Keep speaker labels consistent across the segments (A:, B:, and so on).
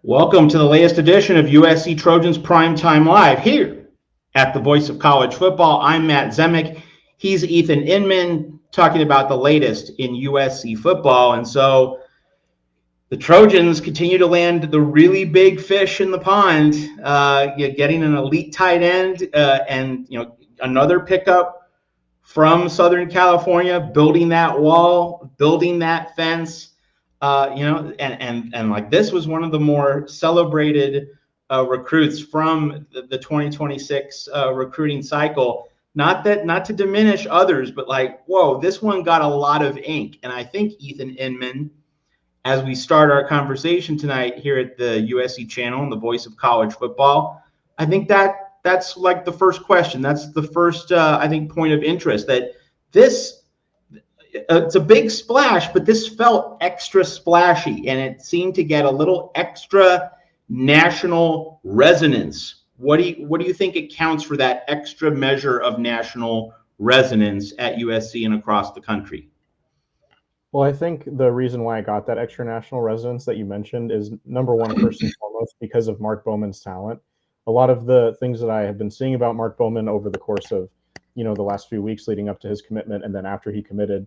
A: Welcome to the latest edition of USC Trojans Primetime Live here at the Voice of College Football. I'm Matt Zemek. He's Ethan Inman talking about the latest in USC football. And so the Trojans continue to land the really big fish in the pond, getting an elite tight end and another pickup from Southern California, building that wall, building that fence. And like this was one of the more celebrated recruits from the 2026 recruiting cycle. Not to diminish others, but like, whoa, this one got a lot of ink. And I think Ethan Inman, as we start our conversation tonight here at the USC channel and the Voice of College Football, I think that's like the first question. That's the first, I think, point of interest, that this it's a big splash, but this felt extra splashy, and it seemed to get a little extra national resonance. What do you think it counts for, that extra measure of national resonance at USC and across the country?
B: Well, I think the reason why I got that extra national resonance that you mentioned is, number one, first and foremost, because of Mark Bowman's talent. A lot of the things that I have been seeing about Mark Bowman over the course of, the last few weeks leading up to his commitment and then after he committed,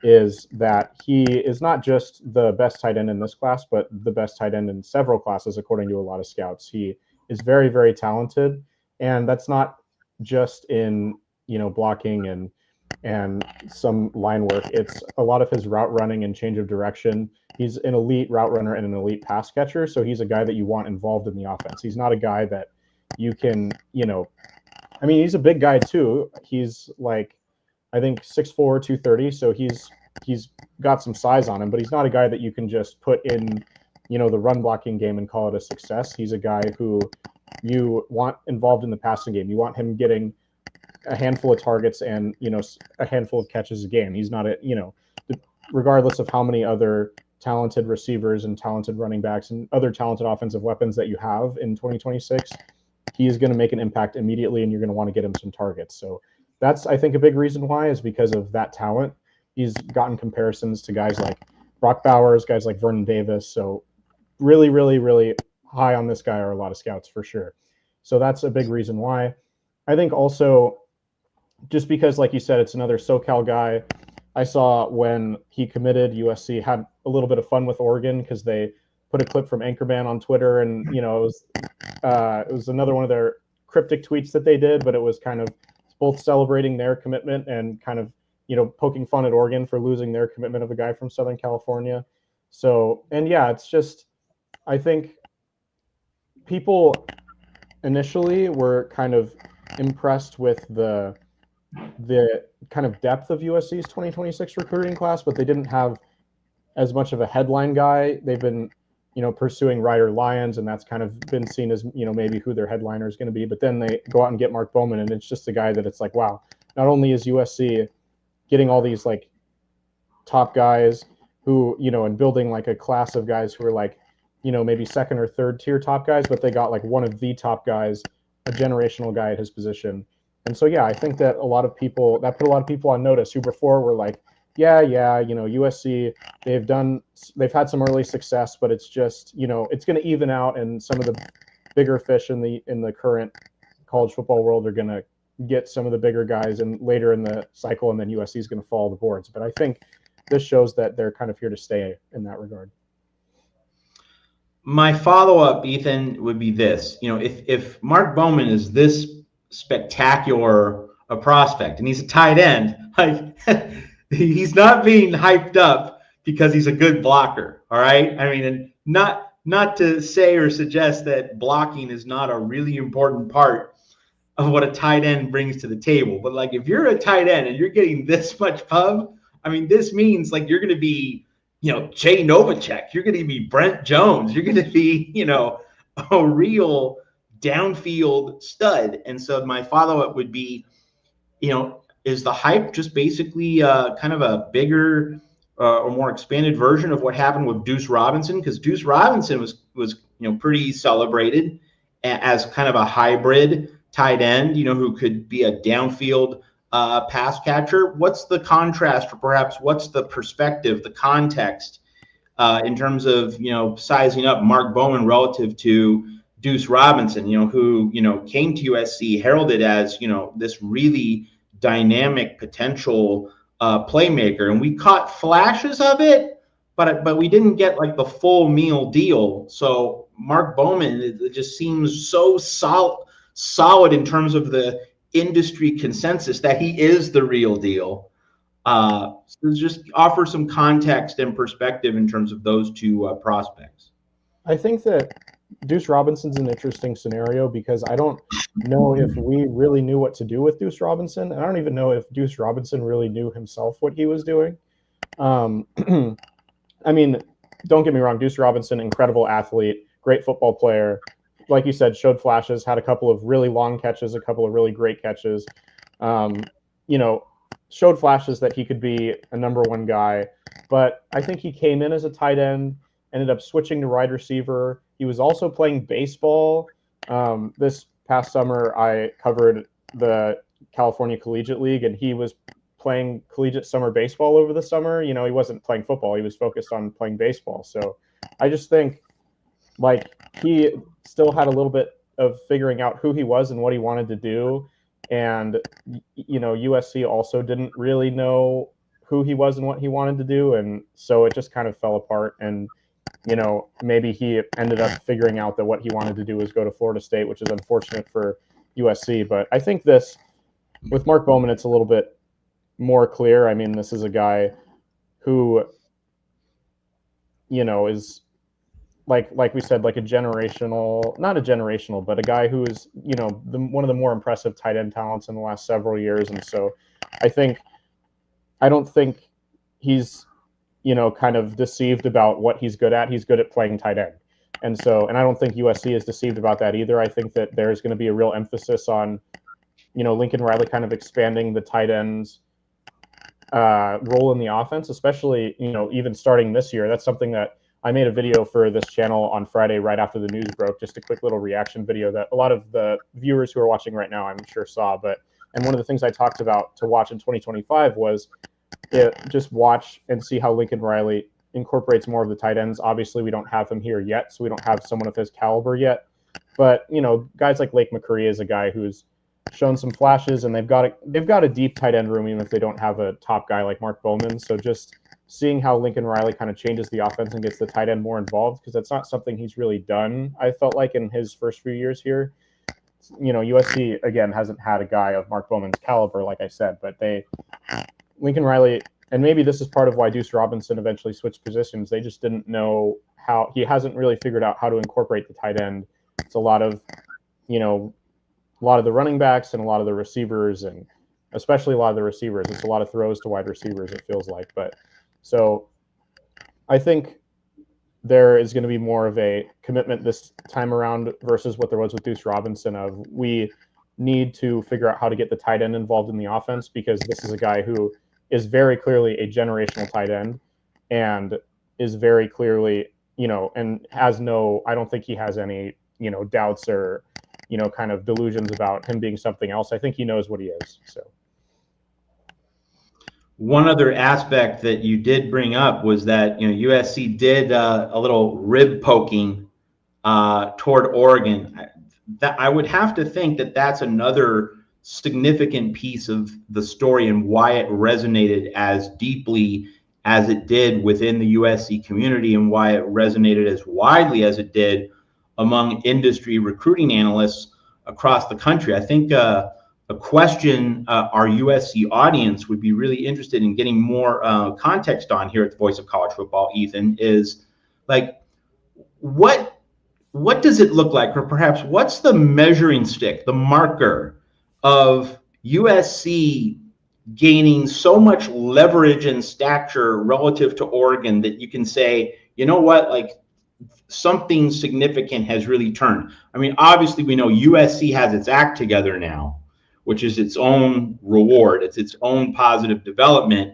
B: is that he is not just the best tight end in this class, but the best tight end in several classes, according to a lot of scouts. He is very, very talented, and that's not just in, blocking and some line work. It's a lot of his route running and change of direction. He's an elite route runner and an elite pass catcher, so he's a guy that you want involved in the offense. He's not a guy that you can, he's a big guy too. He's like, I think 6'4", 230, so he's got some size on him, but he's not a guy that you can just put in, the run blocking game and call it a success. He's a guy who you want involved in the passing game. You want him getting a handful of targets and, a handful of catches a game. He's not regardless of how many other talented receivers and talented running backs and other talented offensive weapons that you have in 2026, he's going to make an impact immediately, and you're going to want to get him some targets. So that's, I think, a big reason why, is because of that talent. He's gotten comparisons to guys like Brock Bowers, guys like Vernon Davis. So really, really, really high on this guy are a lot of scouts for sure. So that's a big reason why. I think also just because, like you said, it's another SoCal guy. I saw when he committed, USC had a little bit of fun with Oregon because they put a clip from Anchorman on Twitter, and it was another one of their cryptic tweets that they did, but it was kind of both celebrating their commitment and kind of, poking fun at Oregon for losing their commitment of a guy from Southern California. So, and yeah, it's just, I think people initially were kind of impressed with the kind of depth of USC's 2026 recruiting class, but they didn't have as much of a headline guy. They've been, pursuing Ryder Lyons, and that's kind of been seen as, maybe who their headliner is going to be. But then they go out and get Mark Bowman, and it's just a guy that it's like, wow, not only is USC getting all these like top guys who, and building like a class of guys who are like, maybe second or third tier top guys, but they got like one of the top guys, a generational guy at his position. And so, yeah, I think that put a lot of people on notice who before were like, yeah, USC, they've had some early success, but it's just, it's going to even out, and some of the bigger fish in the current college football world are going to get some of the bigger guys and later in the cycle, and then USC is going to follow the boards. But I think this shows that they're kind of here to stay in that regard.
A: My follow-up, Ethan, would be this. If Mark Bowman is this spectacular a prospect, and he's a tight end, like he's not being hyped up because he's a good blocker, all right? I mean, and not to say or suggest that blocking is not a really important part of what a tight end brings to the table. But like, if you're a tight end and you're getting this much pub, I mean, this means like you're going to be, Jay Novacek, you're going to be Brent Jones, you're going to be, a real downfield stud. And so my follow-up would be, is the hype just basically kind of a bigger or more expanded version of what happened with Deuce Robinson? Because Deuce Robinson was pretty celebrated as kind of a hybrid tight end, who could be a downfield pass catcher. What's the contrast, or perhaps what's the perspective, the context in terms of, sizing up Mark Bowman relative to Deuce Robinson, who, came to USC heralded as, this really dynamic potential playmaker. And we caught flashes of it, but we didn't get like the full meal deal. So Mark Bowman, it just seems so solid in terms of the industry consensus that he is the real deal. So just offer some context and perspective in terms of those two prospects.
B: I think that Deuce Robinson's an interesting scenario because I don't know if we really knew what to do with Deuce Robinson. And I don't even know if Deuce Robinson really knew himself what he was doing. I mean, don't get me wrong, Deuce Robinson, incredible athlete, great football player. Like you said, showed flashes, had a couple of really long catches, a couple of really great catches. Showed flashes that he could be a number one guy. But I think he came in as a tight end, ended up switching to wide receiver. He was also playing baseball. This past summer, I covered the California Collegiate League, and he was playing collegiate summer baseball over the summer. He wasn't playing football. He was focused on playing baseball. So I just think like he still had a little bit of figuring out who he was and what he wanted to do. And, USC also didn't really know who he was and what he wanted to do. And so it just kind of fell apart. And, maybe he ended up figuring out that what he wanted to do was go to Florida State, which is unfortunate for USC. But I think with Mark Bowman, it's a little bit more clear. I mean, this is a guy who, is like we said, like not a generational, but a guy who is, one of the more impressive tight end talents in the last several years. And so I don't think he's, kind of deceived about what he's good at. He's good at playing tight end. And I don't think USC is deceived about that either. I think that there's going to be a real emphasis on, Lincoln Riley kind of expanding the tight end's role in the offense, especially, even starting this year. That's something that I made a video for this channel on Friday right after the news broke, just a quick little reaction video that a lot of the viewers who are watching right now, I'm sure saw. And one of the things I talked about to watch in 2025 was just watch and see how Lincoln Riley incorporates more of the tight ends. Obviously, we don't have him here yet, so we don't have someone of his caliber yet. But, guys like Lake McCurry is a guy who's shown some flashes, and they've got a deep tight end room, even if they don't have a top guy like Mark Bowman. So just seeing how Lincoln Riley kind of changes the offense and gets the tight end more involved, because that's not something he's really done, I felt like, in his first few years here. USC, again, hasn't had a guy of Mark Bowman's caliber, like I said, but Lincoln Riley, and maybe this is part of why Deuce Robinson eventually switched positions, they just didn't know how, he hasn't really figured out how to incorporate the tight end. It's a lot of the running backs and a lot of the receivers, and especially a lot of the receivers. It's a lot of throws to wide receivers, it feels like. But so I think there is going to be more of a commitment this time around versus what there was with Deuce Robinson of we need to figure out how to get the tight end involved in the offense, because this is a guy who is very clearly a generational tight end and is very clearly, and I don't think he has any, doubts or, kind of delusions about him being something else. I think he knows what he is. So.
A: One other aspect that you did bring up was that USC did a little rib poking toward Oregon. That I would have to think that that's another significant piece of the story and why it resonated as deeply as it did within the USC community, and why it resonated as widely as it did among industry recruiting analysts across the country. I think a question our USC audience would be really interested in getting more context on here at the Voice of College Football, Ethan, is like, what does it look like, or perhaps what's the measuring stick, the marker of USC gaining so much leverage and stature relative to Oregon that you can say, like, something significant has really turned? I mean, obviously we know USC has its act together now, which is its own reward. It's its own positive development.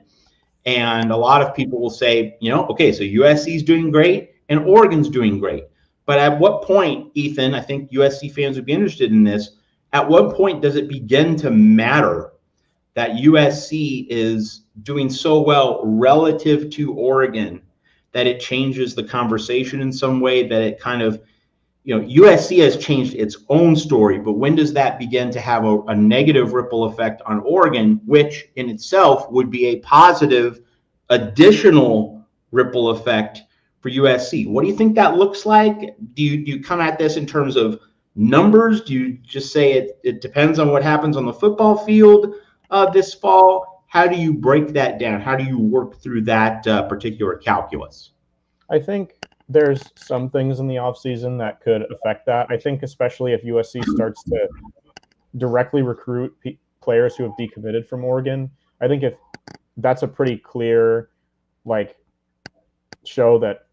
A: And a lot of people will say, okay, so USC is doing great and Oregon's doing great. But at what point, Ethan, I think USC fans would be interested in this, at what point does it begin to matter that USC is doing so well relative to Oregon that it changes the conversation in some way, that it kind of, USC has changed its own story, but when does that begin to have a negative ripple effect on Oregon, which in itself would be a positive additional ripple effect for USC? What do you think that looks like? Do you come at this in terms of numbers? Do you just say it depends on what happens on the football field this fall? How do you break that down? How do you work through that particular calculus?
B: I think there's some things in the offseason that could affect that. I think especially if USC starts to directly recruit players who have decommitted from Oregon, I think if that's a pretty clear show that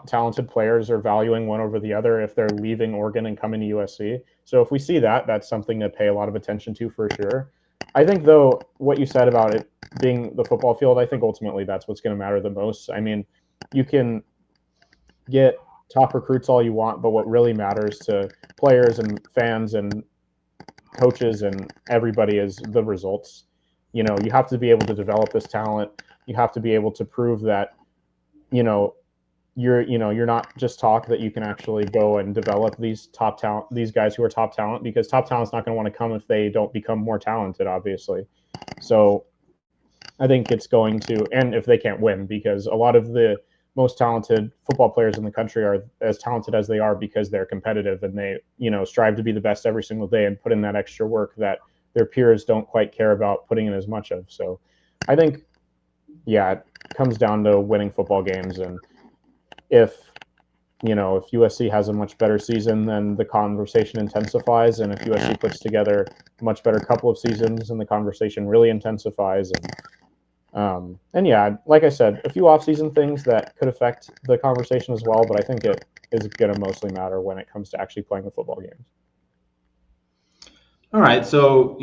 B: talented players are valuing one over the other if they're leaving Oregon and coming to USC. So if we see that, that's something to pay a lot of attention to for sure. I think, though, what you said about it being the football field, I think ultimately that's what's going to matter the most. I mean, you can get top recruits all you want, but what really matters to players and fans and coaches and everybody is the results. You have to be able to develop this talent. You have to be able to prove that, you're not just talk, that you can actually go and develop these top talent, these guys who are top talent, because top talent's not going to want to come if they don't become more talented, obviously. So I think it's going to, and if they can't win, because a lot of the most talented football players in the country are as talented as they are because they're competitive and they, strive to be the best every single day and put in that extra work that their peers don't quite care about putting in as much of. So I think, it comes down to winning football games. And if USC has a much better season, then the conversation intensifies. And if USC puts together a much better couple of seasons, and the conversation really intensifies. And like I said, a few off-season things that could affect the conversation as well, but I think it is going to mostly matter when it comes to actually playing the football games.
A: All right, so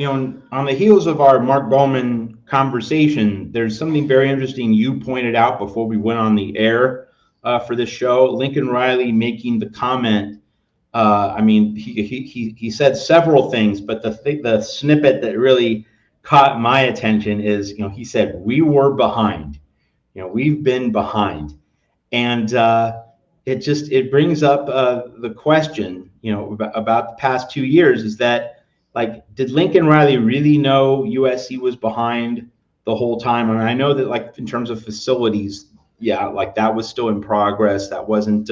A: on the heels of our Mark Bowman conversation, there's something very interesting you pointed out before we went on the air for this show. Lincoln Riley making the comment. He said several things, but the snippet that really caught my attention is, he said, we were behind, we've been behind. And it brings up the question, about the past 2 years, is that, did Lincoln Riley really know USC was behind the whole time? I mean, I know that in terms of facilities, that was still in progress. That wasn't,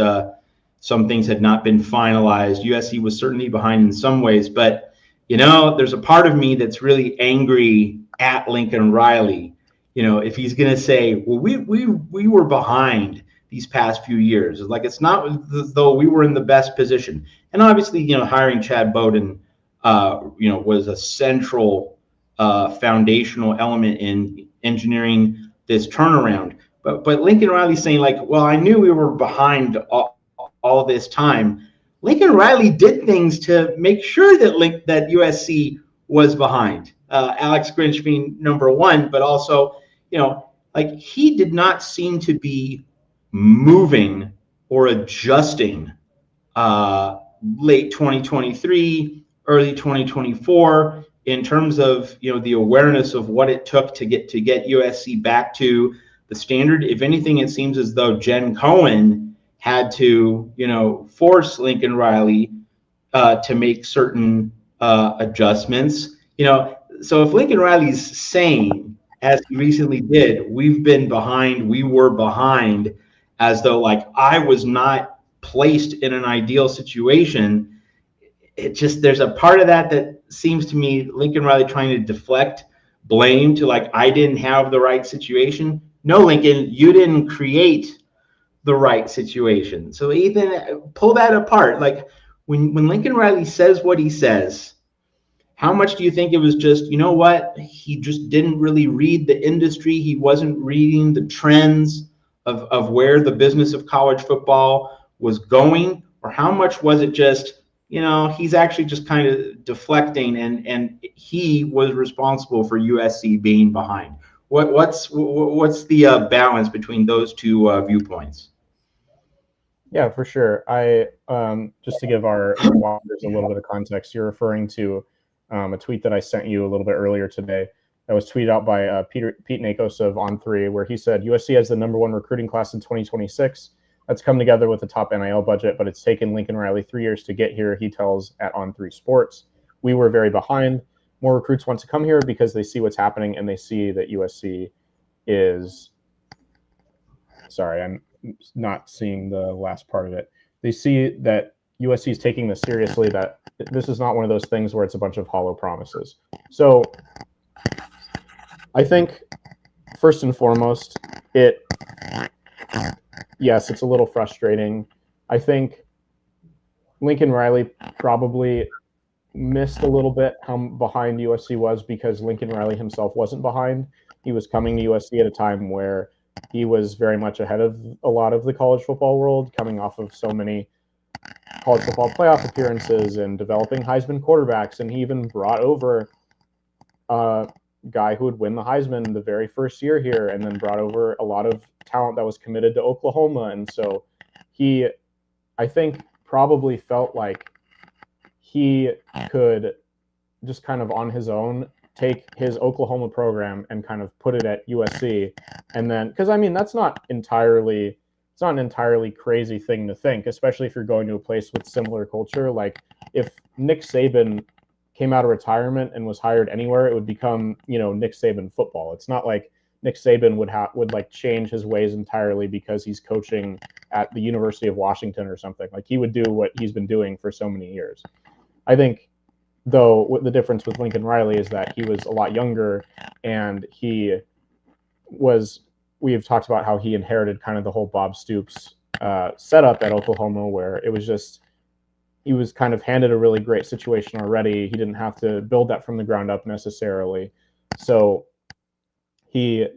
A: some things had not been finalized. USC was certainly behind in some ways, but there's a part of me that's really angry at Lincoln Riley. If he's going to say, well, we were behind these past few years, it's not as though we were in the best position. And obviously, hiring Chad Bowden, was a central foundational element in engineering this turnaround. But Lincoln Riley's saying, well, I knew we were behind all this time. Lincoln Riley did things to make sure that USC was behind. Alex Grinch being number one, but also, he did not seem to be moving or adjusting late 2023, early 2024 in terms of the awareness of what it took to get USC back to the standard. If anything, it seems as though Jen Cohen had to force Lincoln Riley to make certain adjustments. So if Lincoln Riley's saying, as he recently did, we've been behind, we were behind, as though I was not placed in an ideal situation, there's a part of that seems to me Lincoln Riley trying to deflect blame to I didn't have the right situation. No, Lincoln, you didn't create the right situation. So Ethan, pull that apart. When Lincoln Riley says what he says, how much do you think it was just, he just didn't really read the industry. He wasn't reading the trends of where the business of college football was going? Or how much was it just, he's actually just kind of deflecting and he was responsible for USC being behind? What's the balance between those two viewpoints?
B: Yeah, for sure. I just to give our watchers a little bit of context, you're referring to a tweet that I sent you a little bit earlier today. that was tweeted out by Pete Nakos of On3, where he said USC has the #1 recruiting class in 2026. That's come together with a top NIL budget, but it's taken Lincoln Riley 3 years to get here, he tells at On3 Sports. We were very behind. More recruits want to come here because they see what's happening and they see that USC is... Sorry, I'm not seeing the last part of it. They see that USC is taking this seriously, that this is not one of those things where it's a bunch of hollow promises. So I think first and foremost, yes, it's a little frustrating. I think Lincoln Riley probably missed a little bit how behind USC was, because Lincoln Riley himself wasn't behind. He was coming to USC at a time where he was very much ahead of a lot of the college football world, coming off of so many college football playoff appearances and developing Heisman quarterbacks. And he even brought over a guy who would win the Heisman the very first year here, and then brought over a lot of talent that was committed to Oklahoma. And so he, I think, probably felt like he could just kind of on his own take his Oklahoma program and kind of put it at USC. And then, because I mean, it's not an entirely crazy thing to think, especially if you're going to a place with similar culture. Like if Nick Saban came out of retirement and was hired anywhere, it would become, Nick Saban football. It's not like Nick Saban would like change his ways entirely because he's coaching at the University of Washington or something. Like he would do what he's been doing for so many years. I think, though, what the difference with Lincoln Riley is that he was a lot younger, and we've talked about how he inherited kind of the whole Bob Stoops setup at Oklahoma, where it was just, he was kind of handed a really great situation already. He didn't have to build that from the ground up necessarily. So he,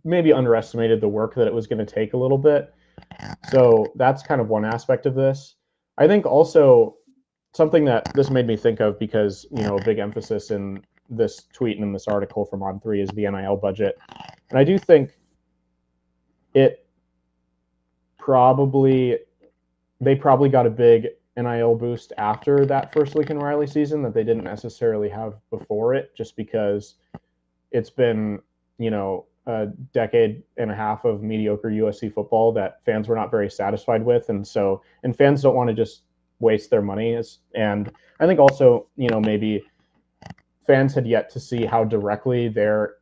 B: maybe underestimated the work that it was going to take a little bit. So that's kind of one aspect of this. I think also something that this made me think of, because, a big emphasis in this tweet and in this article from On3 is the NIL budget. And I do think they probably got a big NIL boost after that first Lincoln Riley season that they didn't necessarily have before it, just because it's been, a decade and a half of mediocre USC football that fans were not very satisfied with. And fans don't want to just waste their money. And I think also, maybe fans had yet to see how directly their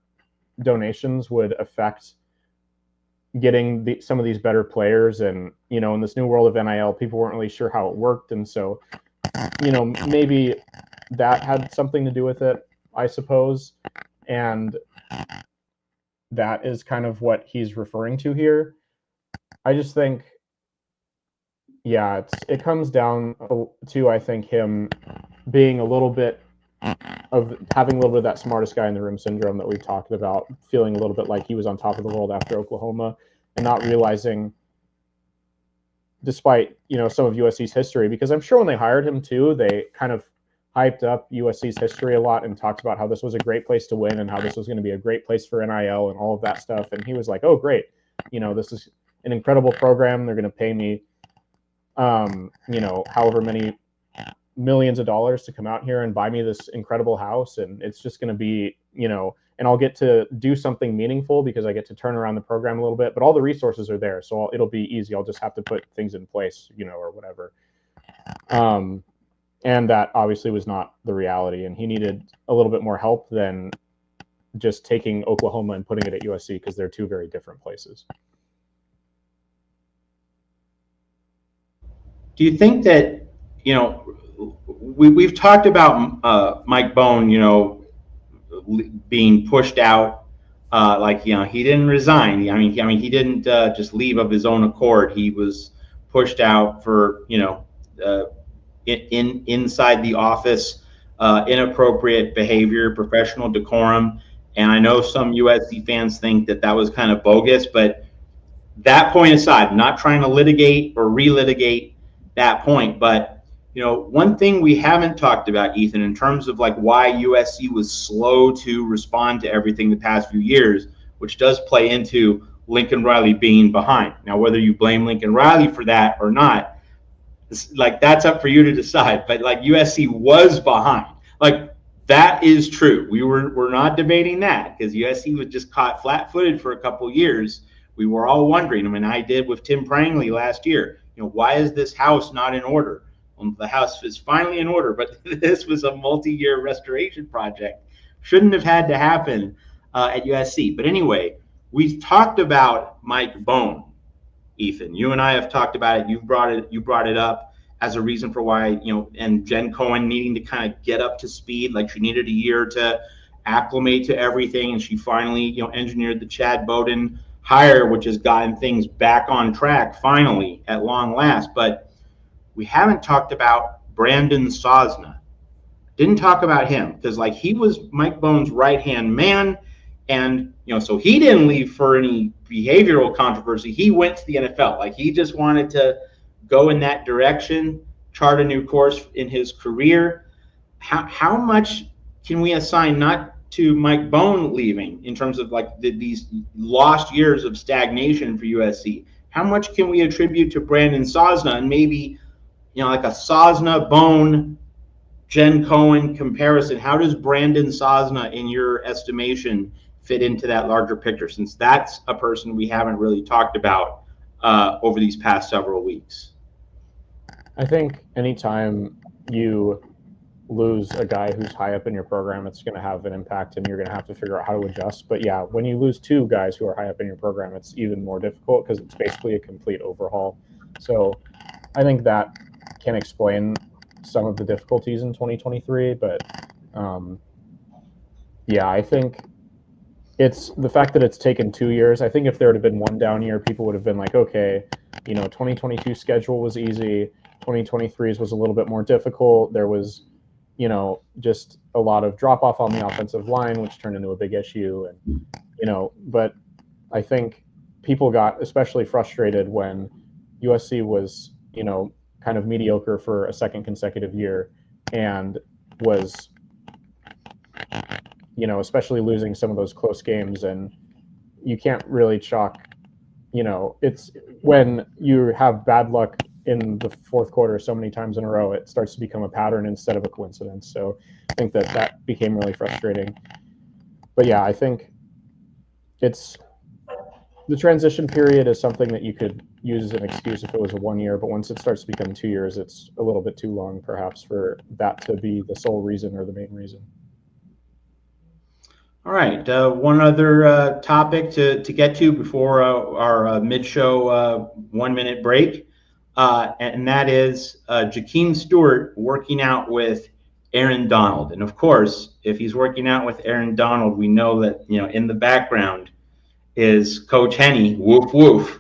B: donations would affect getting some of these better players. And, in this new world of NIL, people weren't really sure how it worked. And so, maybe that had something to do with it, I suppose. And that is kind of what he's referring to here. I just think, it comes down to, I think, him being having a little bit of that smartest guy in the room syndrome that we've talked about, feeling a little bit like he was on top of the world after Oklahoma, and not realizing, despite, some of USC's history, because I'm sure when they hired him too, they kind of hyped up USC's history a lot and talked about how this was a great place to win and how this was going to be a great place for NIL and all of that stuff. And he was like, oh, great. This is an incredible program. They're going to pay me, however many millions of dollars to come out here and buy me this incredible house. And it's just going to be, and I'll get to do something meaningful because I get to turn around the program a little bit, but all the resources are there. So it'll be easy. I'll just have to put things in place, or whatever. And that obviously was not the reality. And he needed a little bit more help than just taking Oklahoma and putting it at USC, because they're two very different places.
A: Do you think that, we've talked about Mike Bowman, being pushed out, he didn't resign. He didn't just leave of his own accord. He was pushed out for, inside the office, inappropriate behavior, professional decorum. And I know some USC fans think that was kind of bogus, but that point aside, I'm not trying to litigate or relitigate that point, but one thing we haven't talked about, Ethan, in terms of why USC was slow to respond to everything the past few years, which does play into Lincoln Riley being behind. Now, whether you blame Lincoln Riley for that or not, that's up for you to decide. But USC was behind. That is true. We're not debating that because USC was just caught flat-footed for a couple of years. We were all wondering. I mean, I did with Tim Prangley last year. Why is this house not in order? Well, the house is finally in order, but this was a multi-year restoration project. Shouldn't have had to happen at USC. But anyway, we've talked about Mike Bowman, Ethan. You and I have talked about it. You brought it up as a reason for why, and Jen Cohen needing to kind of get up to speed. Like she needed a year to acclimate to everything. And she finally, engineered the Chad Bowden hire, which has gotten things back on track finally at long last. But we haven't talked about Brandon Sosna. Didn't talk about him because he was Mike Bowman's right-hand man. And, so he didn't leave for any behavioral controversy. He went to the NFL. He just wanted to go in that direction, chart a new course in his career. How much can we assign not to Mike Bowman leaving in terms of these lost years of stagnation for USC? How much can we attribute to Brandon Sosna and maybe, a Sosna Bone Jen Cohen comparison? How does Brandon Sosna, in your estimation, fit into that larger picture, since that's a person we haven't really talked about over these past several weeks?
B: I think anytime you lose a guy who's high up in your program, it's going to have an impact and you're going to have to figure out how to adjust. But yeah, when you lose two guys who are high up in your program, it's even more difficult because it's basically a complete overhaul. So I think that can explain some of the difficulties in 2023. But yeah, I think it's the fact that it's taken 2 years. I think if there would have been one down year, people would have been like, okay, 2022 schedule was easy. 2023's was a little bit more difficult. There was, just a lot of drop off on the offensive line, which turned into a big issue. And, but I think people got especially frustrated when USC was, kind of mediocre for a second consecutive year and was, especially losing some of those close games. And you can't really chalk, it's when you have bad luck in the fourth quarter so many times in a row, it starts to become a pattern instead of a coincidence. So I think that became really frustrating. But yeah, I think it's the transition period is something that you could use as an excuse if it was a 1 year, but once it starts to become 2 years, it's a little bit too long perhaps for that to be the sole reason or the main reason.
A: All right, one other topic to get to before our mid-show 1 minute break. And that is Jakeem Stewart working out with Aaron Donald. And of course, if he's working out with Aaron Donald, we know that, in the background is Coach Henny, woof, woof,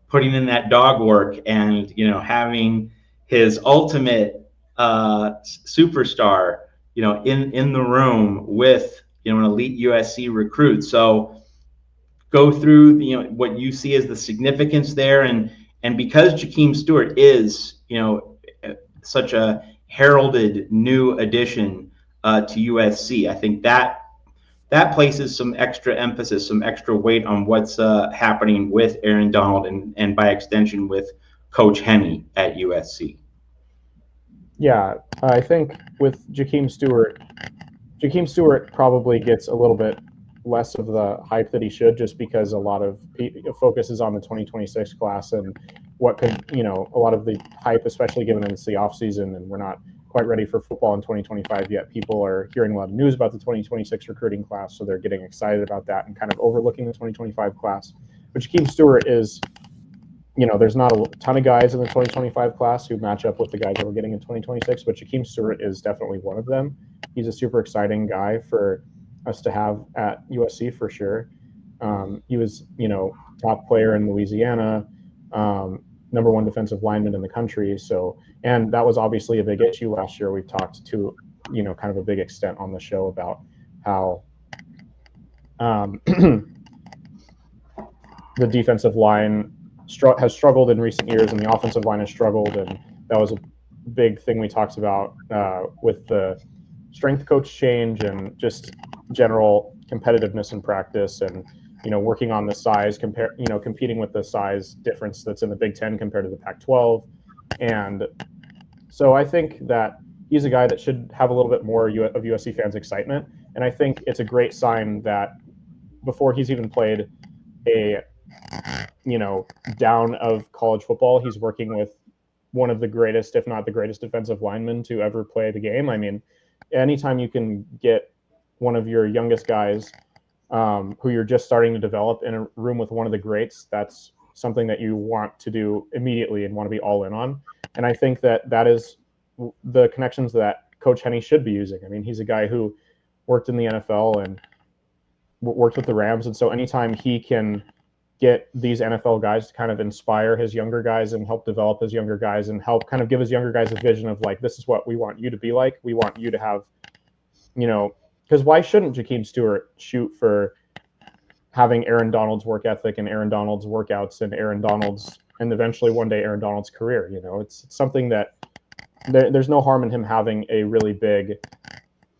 A: putting in that dog work and, having his ultimate superstar, in the room with, an elite USC recruit. So go through, what you see as the significance there. And because Jakeem Stewart is, such a heralded new addition to USC, I think that places some extra emphasis, some extra weight on what's happening with Aaron Donald and by extension with Coach Henny at USC.
B: Yeah, I think with Jakeem Stewart probably gets a little bit less of the hype that he should, just because a lot of focus is on the 2026 class and what could, a lot of the hype, especially given that it's the off season and we're not quite ready for football in 2025 yet. People are hearing a lot of news about the 2026 recruiting class, so they're getting excited about that and kind of overlooking the 2025 class. But Jakeem Stewart is, there's not a ton of guys in the 2025 class who match up with the guys that we're getting in 2026, but Jakeem Stewart is definitely one of them. He's a super exciting guy for us to have at USC for sure. He was, top player in Louisiana, number one defensive lineman in the country. So, and that was obviously a big issue last year. We've talked to, kind of a big extent on the show about how the defensive line has struggled in recent years and the offensive line has struggled. And that was a big thing we talked about with the strength coach change and just general competitiveness in practice and, working on the size competing with the size difference that's in the Big Ten compared to the Pac-12. And so I think that he's a guy that should have a little bit more of USC fans' excitement. And I think it's a great sign that before he's even played a down of college football, he's working with one of the greatest, if not the greatest, defensive linemen to ever play the game. I mean, anytime you can get one of your youngest guys who you're just starting to develop in a room with one of the greats, that's something that you want to do immediately and want to be all in on. And I think that is the connections that Coach Henne should be using. I mean, he's a guy who worked in the NFL and worked with the Rams. And so anytime he can get these NFL guys to kind of inspire his younger guys and help develop his younger guys and help kind of give his younger guys a vision of like, this is what we want you to be like. We want you to have, because why shouldn't Jakeem Stewart shoot for having Aaron Donald's work ethic and Aaron Donald's workouts and Aaron Donald's, and eventually one day Aaron Donald's career? It's something that there's no harm in him having a really big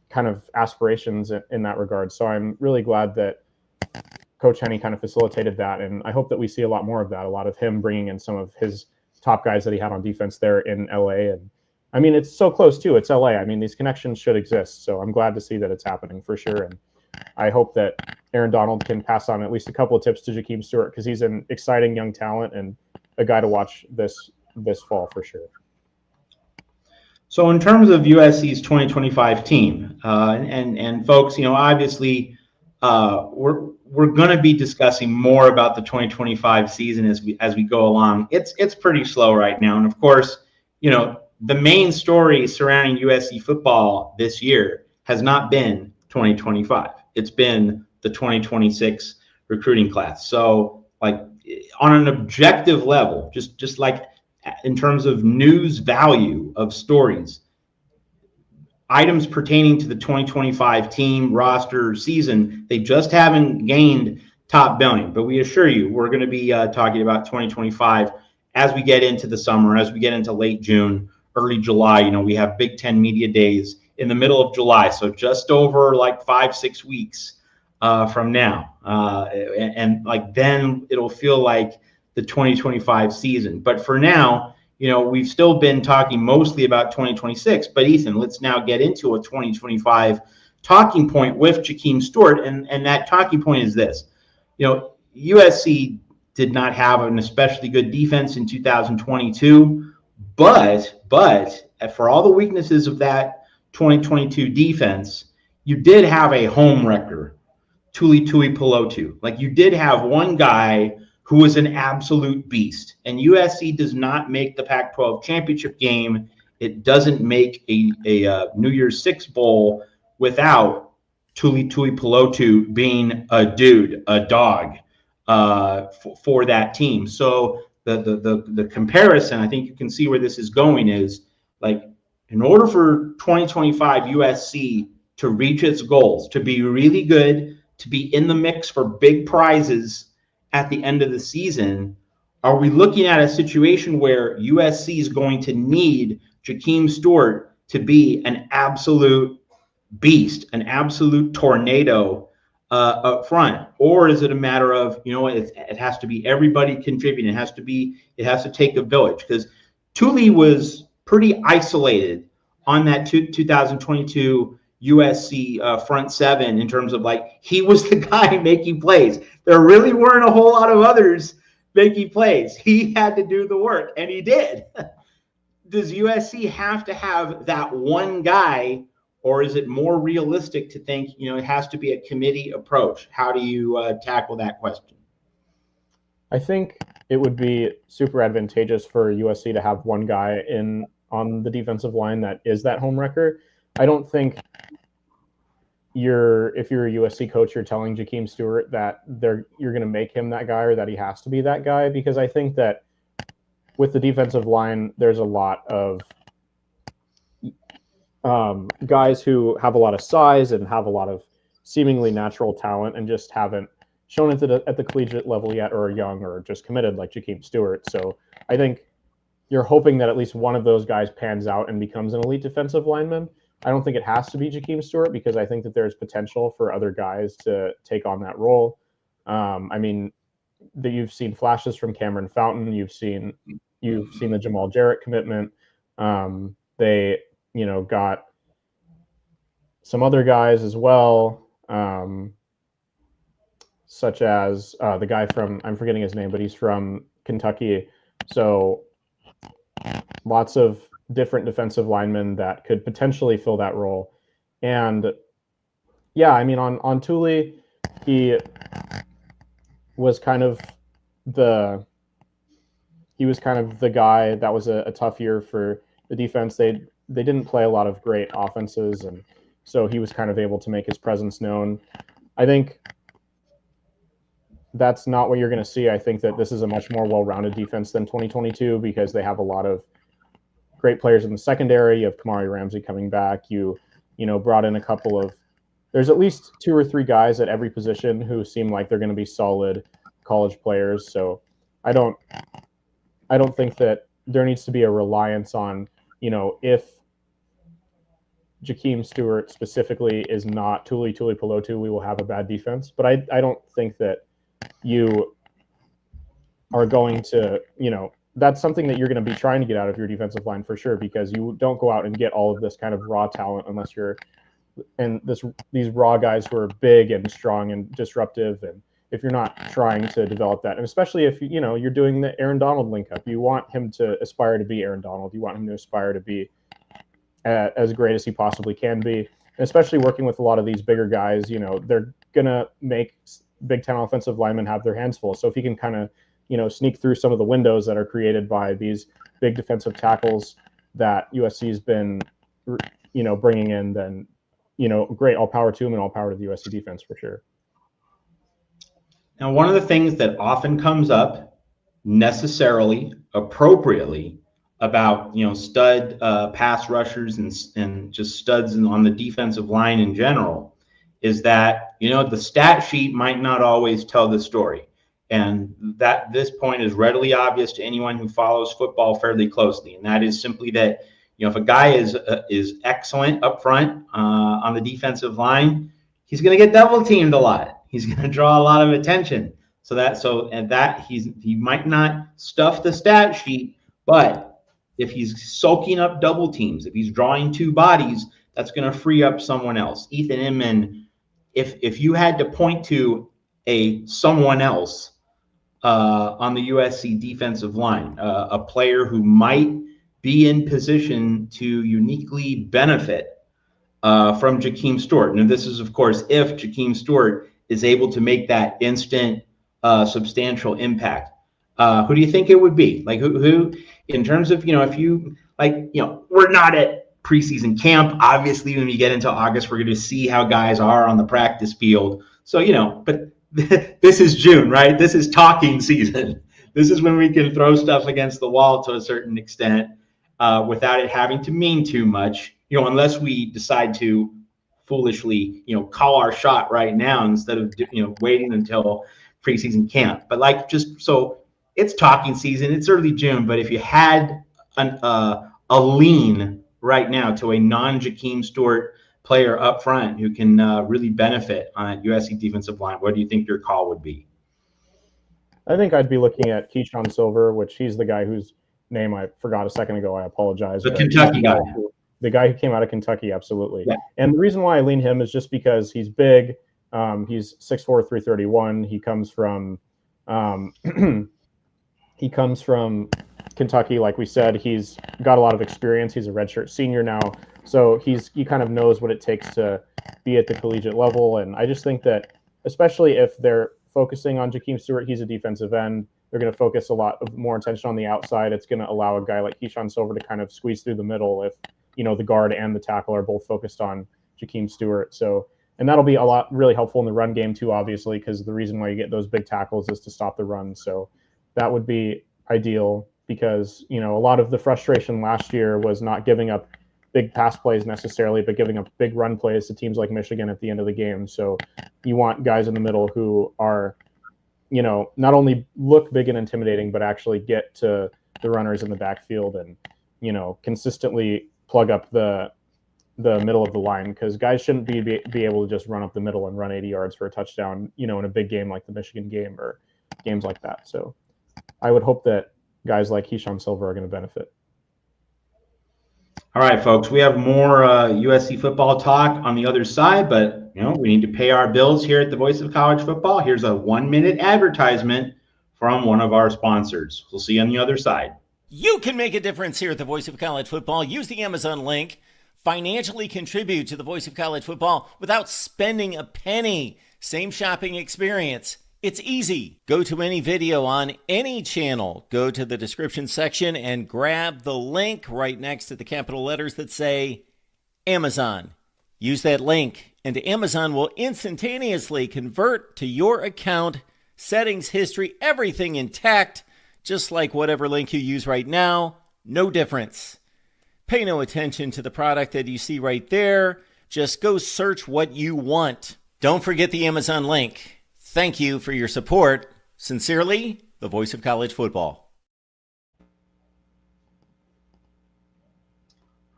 B: kind of aspirations in that regard. So I'm really glad that Coach Henne kind of facilitated that. And I hope that we see a lot more of that, a lot of him bringing in some of his top guys that he had on defense there in LA. And I mean, it's so close too. It's LA. I mean, these connections should exist. So I'm glad to see that it's happening for sure. And I hope that Aaron Donald can pass on at least a couple of tips to Jakeem Stewart, because he's an exciting young talent and a guy to watch this fall for sure.
A: So in terms of USC's 2025 team, and folks, obviously we're going to be discussing more about the 2025 season as we go along. It's pretty slow right now, and of course, the main story surrounding USC football this year has not been 2025. It's been the 2026 recruiting class. So, like on an objective level, just like in terms of news value of stories, items pertaining to the 2025 team roster season, they just haven't gained top billing. But we assure you, we're going to be talking about 2025 as we get into the summer, as we get into late June, early July. We have Big Ten Media Days in the middle of July, so just over like 5-6 weeks from now, and like then it'll feel like the 2025 season. But for now, we've still been talking mostly about 2026, but Ethan, let's now get into a 2025 talking point with Jakeem Stewart. And that talking point is this. USC did not have an especially good defense in 2022, but for all the weaknesses of that 2022 defense, you did have a home wrecker, Tuli Pelotu. Like, you did have one guy who was an absolute beast. And USC does not make the Pac-12 championship game. It doesn't make a New Year's Six bowl without Tuli Pelotu being a dude, a dog for that team. So the comparison, I think you can see where this is going, is like, in order for 2025 USC to reach its goals, to be really good, to be in the mix for big prizes at the end of the season, are we looking at a situation where USC is going to need Jakeem Stewart to be an absolute beast, an absolute tornado up front? Or is it a matter of, it has to be everybody contributing. It has to take a village, because Tuli was pretty isolated on that 2022 USC front seven in terms of, like, he was the guy making plays. There really weren't a whole lot of others making plays. He had to do the work, and he did. Does USC have to have that one guy, or is it more realistic to think, it has to be a committee approach? How do you tackle that question?
B: I think it would be super advantageous for USC to have one guy on the defensive line that is that home wrecker. I don't think if you're a USC coach, you're telling Jakeem Stewart that you're going to make him that guy, or that he has to be that guy, because I think that with the defensive line, there's a lot of guys who have a lot of size and have a lot of seemingly natural talent and just haven't shown it at the collegiate level yet, or are young, or just committed, like Jakeem Stewart. So I think you're hoping that at least one of those guys pans out and becomes an elite defensive lineman. I don't think it has to be Jakeem Stewart, because I think that there's potential for other guys to take on that role. I mean, that you've seen flashes from Cameron Fountain. You've seen the Jamal Jarrett commitment. got some other guys as well, such as the guy from, I'm forgetting his name, but he's from Kentucky. So lots of different defensive linemen that could potentially fill that role. And yeah, I mean, on Thule, he was kind of the guy that was a tough year for the defense. They didn't play a lot of great offenses, and so he was kind of able to make his presence known. I think that's not what you're going to see. I think that this is a much more well-rounded defense than 2022 because they have a lot of great players in the secondary. You have Kamari Ramsey coming back. You brought in a couple of, there's at least 2 or 3 guys at every position who seem like they're going to be solid college players. So I don't think that there needs to be a reliance on, if Jakeem Stewart specifically is not Tuli Pelotu, we will have a bad defense. But I don't think that you are going to, that's something that you're going to be trying to get out of your defensive line for sure, because you don't go out and get all of this kind of raw talent unless you're, and these raw guys who are big and strong and disruptive. And if you're not trying to develop that, and especially if you're doing the Aaron Donald link up, you want him to aspire to be Aaron Donald. You want him to aspire to be as great as he possibly can be. And especially working with a lot of these bigger guys, they're gonna make Big Ten offensive linemen have their hands full. So if he can kind of sneak through some of the windows that are created by these big defensive tackles that USC's been bringing in, then great, all power to him and all power to the USC defense for sure.
A: Now, one of the things that often comes up necessarily, appropriately, about stud pass rushers and just studs on the defensive line in general is that the stat sheet might not always tell the story, and that this point is readily obvious to anyone who follows football fairly closely, and that is simply that if a guy is excellent up front on the defensive line, he's going to get double teamed a lot. He's going to draw a lot of attention. He might not stuff the stat sheet, but if he's soaking up double teams, if he's drawing 2 bodies, that's going to free up someone else. Ethan Inman, if you had to point to someone else on the USC defensive line, a player who might be in position to uniquely benefit from Jakeem Stewart. And this is, of course, if Jakeem Stewart is able to make that instant substantial impact. Who do you think it would be? Like who in terms of, if you we're not at preseason camp. Obviously, when we get into August, we're going to see how guys are on the practice field. So, but this is June, right? This is talking season. This is when we can throw stuff against the wall to a certain extent without it having to mean too much, unless we decide to foolishly, call our shot right now instead of, waiting until preseason camp. But so it's talking season, it's early June, but if you had a lean right now to a non-Jakeem Stewart player up front who can really benefit on USC defensive line, what do you think your call would be?
B: I think I'd be looking at Keyshawn Silver, which he's the guy whose name I forgot a second ago. I apologize.
A: The Kentucky guy.
B: The guy who came out of Kentucky, absolutely.
A: Yeah.
B: And the reason why I lean him is just because he's big. He's 6'4", 331. He comes from Kentucky, like we said. He's got a lot of experience. He's a redshirt senior now, so he kind of knows what it takes to be at the collegiate level. And I just think that, especially if they're focusing on Jakeem Stewart, he's a defensive end. They're going to focus a lot more attention on the outside. It's going to allow a guy like Keyshawn Silver to kind of squeeze through the middle if the guard and the tackle are both focused on Jakeem Stewart. So, and that'll be really helpful in the run game too, obviously, because the reason why you get those big tackles is to stop the run. So that would be ideal, because a lot of the frustration last year was not giving up big pass plays necessarily, but giving up big run plays to teams like Michigan at the end of the game. So you want guys in the middle who are, not only look big and intimidating, but actually get to the runners in the backfield and, consistently plug up the middle of the line, because guys shouldn't be able to just run up the middle and run 80 yards for a touchdown, in a big game like the Michigan game or games like that. So I would hope that guys like Keyshawn Silver are going to benefit.
A: All right, folks, we have more USC football talk on the other side, but we need to pay our bills here at the Voice of College Football. Here's a 1-minute advertisement from one of our sponsors. We'll see you on the other side.
C: You can make a difference here at the Voice of College Football. Use the Amazon link. Financially contribute to the Voice of College Football without spending a penny. Same shopping experience. It's easy. Go to any video on any channel. Go to the description section and grab the link right next to the capital letters that say Amazon. Use that link and Amazon will instantaneously convert to your account, settings, history, everything intact, just like whatever link you use right now. No difference. Pay no attention to the product that you see right there. Just go search what you want. Don't forget the Amazon link. Thank you for your support. Sincerely, the Voice of College Football.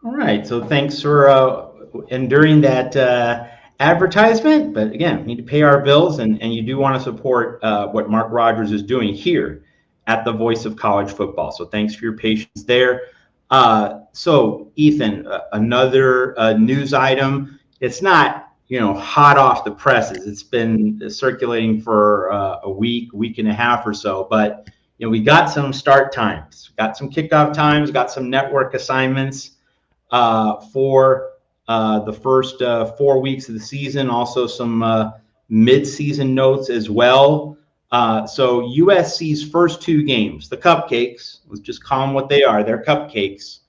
A: All right, so thanks for enduring that advertisement. But again, we need to pay our bills, and you do want to support what Mark Rogers is doing here at the Voice of College Football. So thanks for your patience there. So Ethan, another news item. It's not hot off the presses. It's been circulating for a week and a half or so, but we got some start times, got some kickoff times, got some network assignments for the first 4 weeks of the season, also some mid-season notes as well. So USC's first 2 games, the cupcakes, let's just call them what they are, they're cupcakes.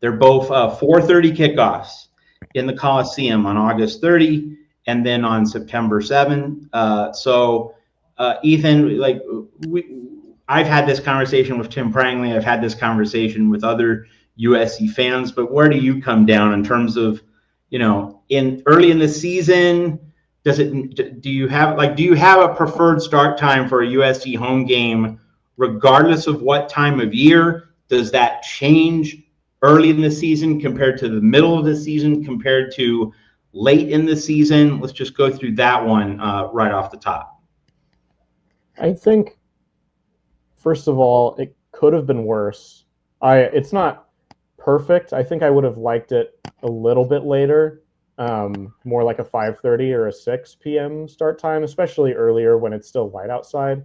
A: They're both 4:30 kickoffs in the Coliseum on August 30 and then on September 7. So Ethan, I've had this conversation with Tim Prangley. I've had this conversation with other USC fans, but where do you come down in terms of, in early in the season, do you have a preferred start time for a USC home game, regardless of what time of year? Does that change early in the season compared to the middle of the season compared to late in the season? Let's just go through that one right off the top.
B: I think, first of all, it could have been worse. It's not perfect. I think I would have liked it a little bit later, more like a 5:30 or a 6 p.m. start time, especially earlier when it's still light outside.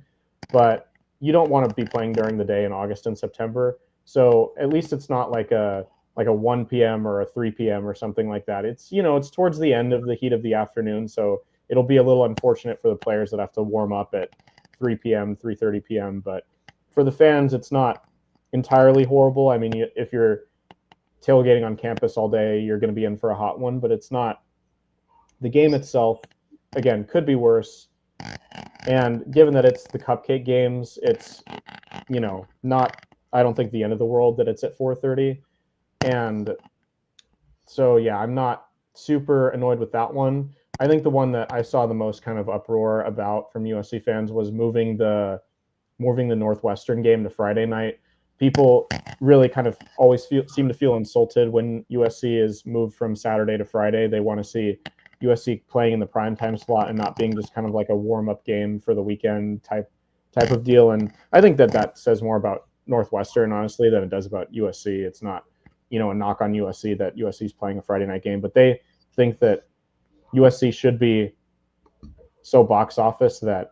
B: But you don't want to be playing during the day in August and September. So at least it's not like a 1 p.m. or a 3 p.m. or something like that. It's it's towards the end of the heat of the afternoon, so it'll be a little unfortunate for the players that have to warm up at 3 p.m., 3:30 p.m. But for the fans, it's not entirely horrible. I mean, if you're tailgating on campus all day, you're going to be in for a hot one, but it's not. The game itself, again, could be worse. And given that it's the cupcake games, it's not, I don't think, the end of the world that it's at 4:30. And so, yeah, I'm not super annoyed with that one. I think the one that I saw the most kind of uproar about from USC fans was moving the Northwestern game to Friday night. People really kind of always seem to feel insulted when USC is moved from Saturday to Friday. They want to see USC playing in the primetime slot and not being just kind of like a warm-up game for the weekend type of deal. And I think that says more about Northwestern, honestly, than it does about USC. It's not, a knock on USC that USC is playing a Friday night game, but they think that USC should be so box office that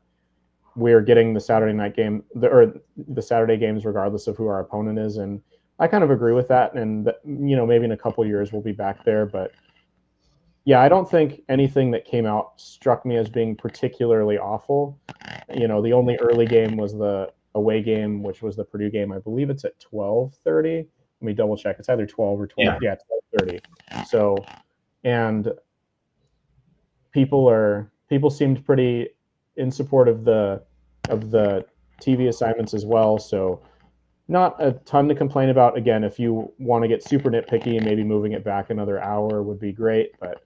B: we're getting the Saturday night game or the Saturday games regardless of who our opponent is. And I kind of agree with that. And maybe in a couple of years we'll be back there. But yeah, I don't think anything that came out struck me as being particularly awful. The only early game was the away game, which was the Purdue game. I believe it's at 12:30. Let me double check. It's either 12 or 12. Yeah, 12:30. So, and people seemed pretty in support of the TV assignments as well. So not a ton to complain about. Again, if you want to get super nitpicky, maybe moving it back another hour would be great. But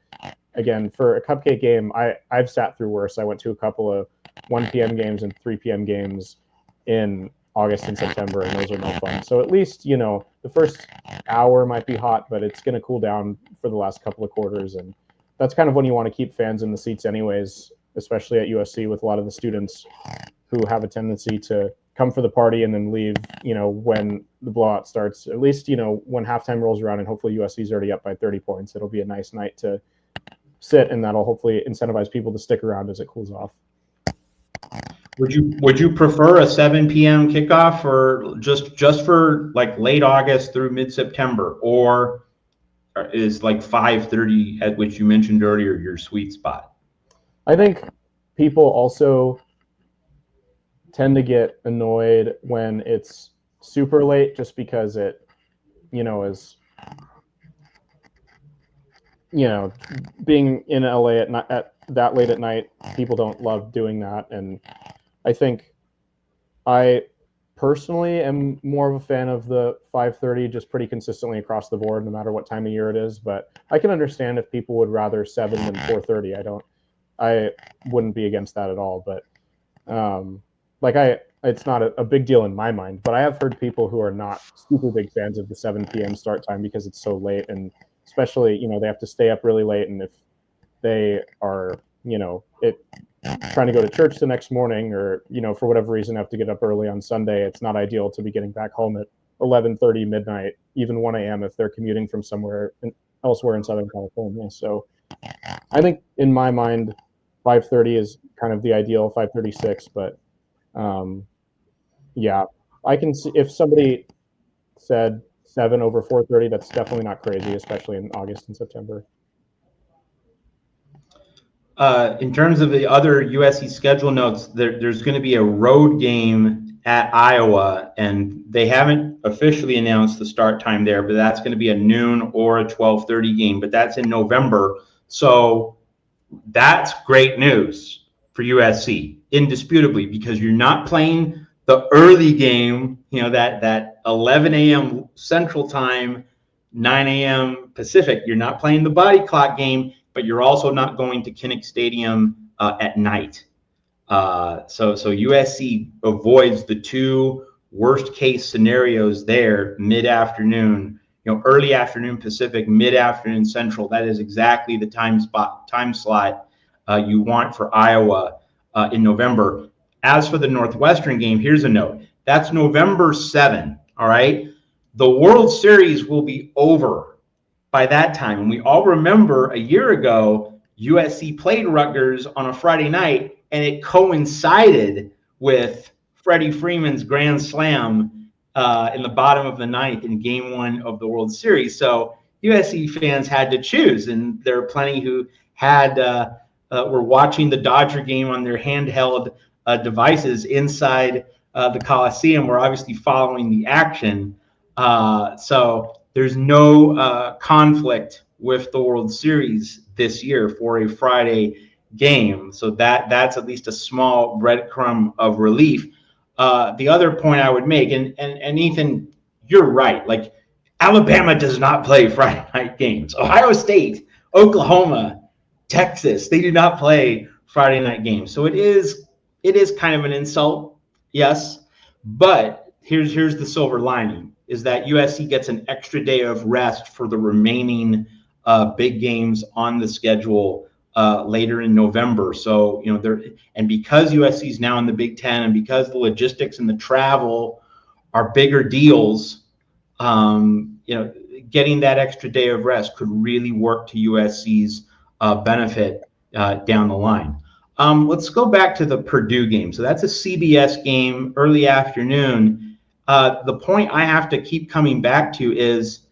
B: again, for a cupcake game, I've sat through worse. I went to a couple of 1 p.m. games and 3 p.m. games in August and September, and those are no fun. So at least, the first hour might be hot, but it's going to cool down for the last couple of quarters. And that's kind of when you want to keep fans in the seats anyways, especially at USC with a lot of the students who have a tendency to come for the party and then leave, when the blowout starts. At least, when halftime rolls around and hopefully USC's already up by 30 points, it'll be a nice night to sit, and that'll hopefully incentivize people to stick around as it cools off.
A: Would you prefer a 7 p.m. kickoff, or just for like late August through mid-September, or is like 5:30, at which you mentioned earlier, your sweet spot?
B: I think people also tend to get annoyed when it's super late, just because it, is, being in LA at that late at night, people don't love doing that. And I think I personally am more of a fan of the 5:30, just pretty consistently across the board, no matter what time of year it is. But I can understand if people would rather 7 than 4:30. I wouldn't be against that at all. But it's not a big deal in my mind. But I have heard people who are not super big fans of the 7 p.m. start time because it's so late, and especially, they have to stay up really late, and if they are, trying to go to church the next morning, or, for whatever reason have to get up early on Sunday, it's not ideal to be getting back home at 11:30, midnight, even 1 a.m. if they're commuting from somewhere elsewhere in Southern California. So I think in my mind, 5:30 is kind of the ideal, 5:36, but yeah, I can see if somebody said 7 over 4:30, that's definitely not crazy, especially in August and September.
A: In terms of the other USC schedule notes, there's going to be a road game at Iowa, and they haven't officially announced the start time there, but that's going to be a noon or a 12:30 game, but that's in November. So that's great news for USC, indisputably, because you're not playing the early game, that 11 a.m. Central Time, 9 a.m. Pacific. You're not playing the body clock game, but you're also not going to Kinnick Stadium at night. So USC avoids the two worst case scenarios there, mid-afternoon, early afternoon Pacific, mid-afternoon Central. That is exactly the time slot you want for Iowa in November. As for the Northwestern game, here's a note. That's November 7, all right? The World Series will be over by that time. And we all remember a year ago, USC played Rutgers on a Friday night, and it coincided with Freddie Freeman's grand slam in the bottom of the ninth in game 1 of the World Series. So USC fans had to choose, and there are plenty who were watching the Dodger game on their handheld devices inside the Coliseum. We're obviously following the action. So there's no conflict with the World Series this year for a Friday game. So that's at least a small breadcrumb of relief. The other point I would make, and Ethan, you're right. Like, Alabama does not play Friday night games. Ohio State, Oklahoma, Texas, they do not play Friday night games. So it is kind of an insult, yes. But here's the silver lining, is that USC gets an extra day of rest for the remaining big games on the schedule later in November. So, and because USC is now in the Big Ten, and because the logistics and the travel are bigger deals, getting that extra day of rest could really work to USC's benefit down the line. Let's go back to the Purdue game. So that's a CBS game, early afternoon. The point I have to keep coming back to is,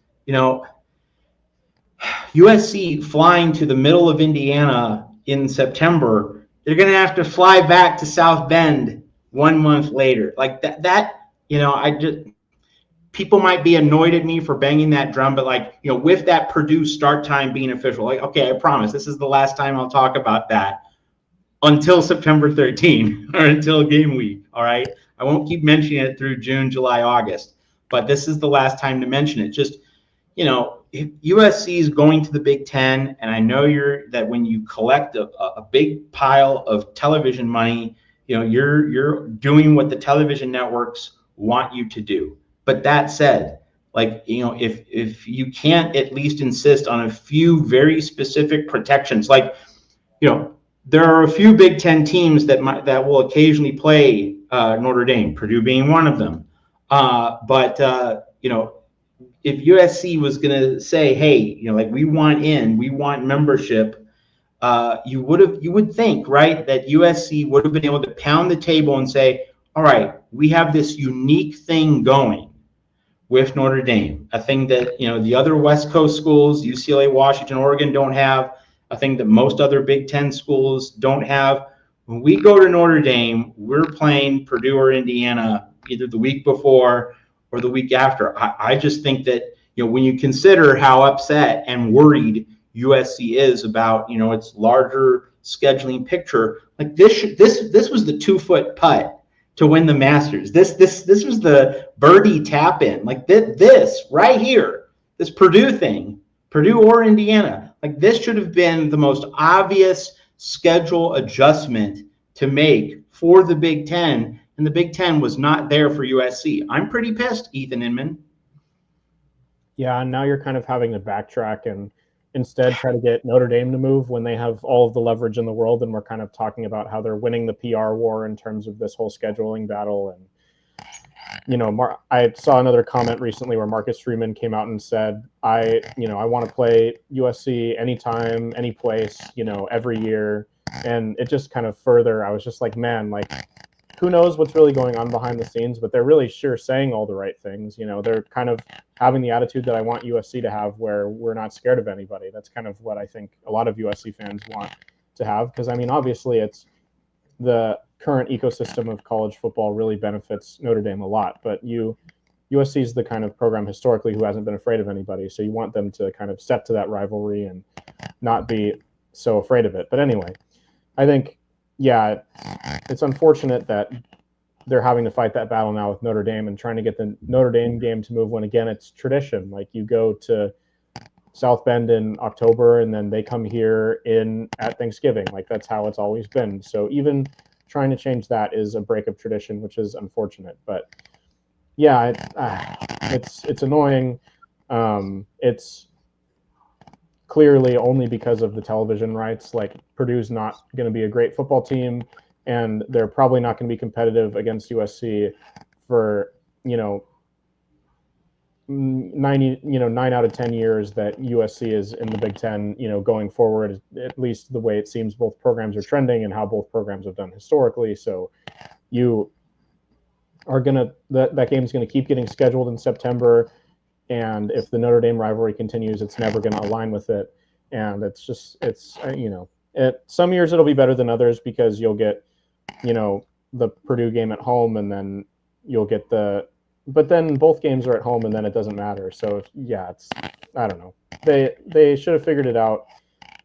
A: USC flying to the middle of Indiana in September, they're going to have to fly back to South Bend 1 month later. Like people might be annoyed at me for banging that drum, but with that Purdue start time being official, okay, I promise this is the last time I'll talk about that until September 13 or until game week. All right. I won't keep mentioning it through June, July, August, but this is the last time to mention it. Just, if USC is going to the Big Ten, and I know that when you collect a big pile of television money, you're doing what the television networks want you to do. But that said, if you can't at least insist on a few very specific protections, there are a few Big Ten teams that will occasionally play Notre Dame, Purdue being one of them. But if USC was going to say, hey, like we want membership, you would think, right, that USC would have been able to pound the table and say, all right, we have this unique thing going with Notre Dame, a thing that the other West Coast schools, UCLA, Washington, Oregon, don't have, a thing that most other Big Ten schools don't have. When we go to Notre Dame, we're playing Purdue or Indiana either the week before or the week after. I just think that when you consider how upset and worried USC is about its larger scheduling picture, like this was the 2-foot putt to win the Masters. This was the birdie tap in. Like this right here, this Purdue thing, Purdue or Indiana, like this should have been the most obvious schedule adjustment to make for the Big Ten, and the Big Ten was not there for USC. I'm pretty pissed, Ethan Inman.
B: Yeah, and now you're kind of having to backtrack and instead try to get Notre Dame to move when they have all of the leverage in the world, and we're kind of talking about how they're winning the PR war in terms of this whole scheduling battle. And I saw another comment recently where Marcus Freeman came out and said, I want to play USC anytime, any place, every year. And it just kind of further, I was just like, man, like, who knows what's really going on behind the scenes, but they're really sure saying all the right things. They're kind of having the attitude that I want USC to have, where we're not scared of anybody. That's kind of what I think a lot of USC fans want to have. Because, obviously it's the current ecosystem of college football really benefits Notre Dame a lot, but USC is the kind of program historically who hasn't been afraid of anybody. So you want them to kind of step to that rivalry and not be so afraid of it. But anyway, I think, yeah, it's unfortunate that they're having to fight that battle now with Notre Dame and trying to get the Notre Dame game to move when, again, it's tradition. Like, you go to South Bend in October and then they come here at Thanksgiving. Like, that's how it's always been. So even trying to change that is a break of tradition, which is unfortunate. But yeah, it's annoying. It's clearly only because of the television rights. Like, Purdue's not going to be a great football team, and they're probably not going to be competitive against USC for 9 out of 10 years that USC is in the Big Ten. Going forward, at least the way it seems both programs are trending and how both programs have done historically. So you are gonna that game's going to keep getting scheduled in September. And if the Notre Dame rivalry continues, it's never going to align with it. And some years it'll be better than others because you'll get, the Purdue game at home, and then you'll get but then both games are at home, and then it doesn't matter. So I don't know. They should have figured it out.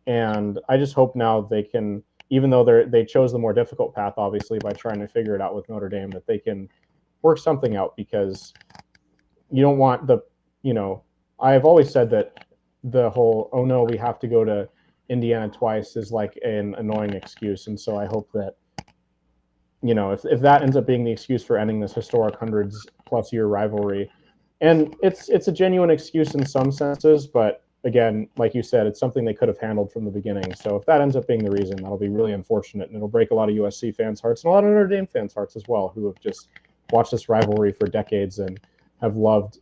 B: And I just hope now they can, even though they chose the more difficult path, obviously, by trying to figure it out with Notre Dame, that they can work something out, because you don't want I've always said that the whole, oh no, we have to go to Indiana twice is like an annoying excuse. And so I hope that, if that ends up being the excuse for ending this historic 100+ year rivalry, and it's a genuine excuse in some senses, but again, like you said, it's something they could have handled from the beginning. So if that ends up being the reason, that'll be really unfortunate, and it'll break a lot of USC fans' hearts and a lot of Notre Dame fans' hearts as well, who have just watched this rivalry for decades and have loved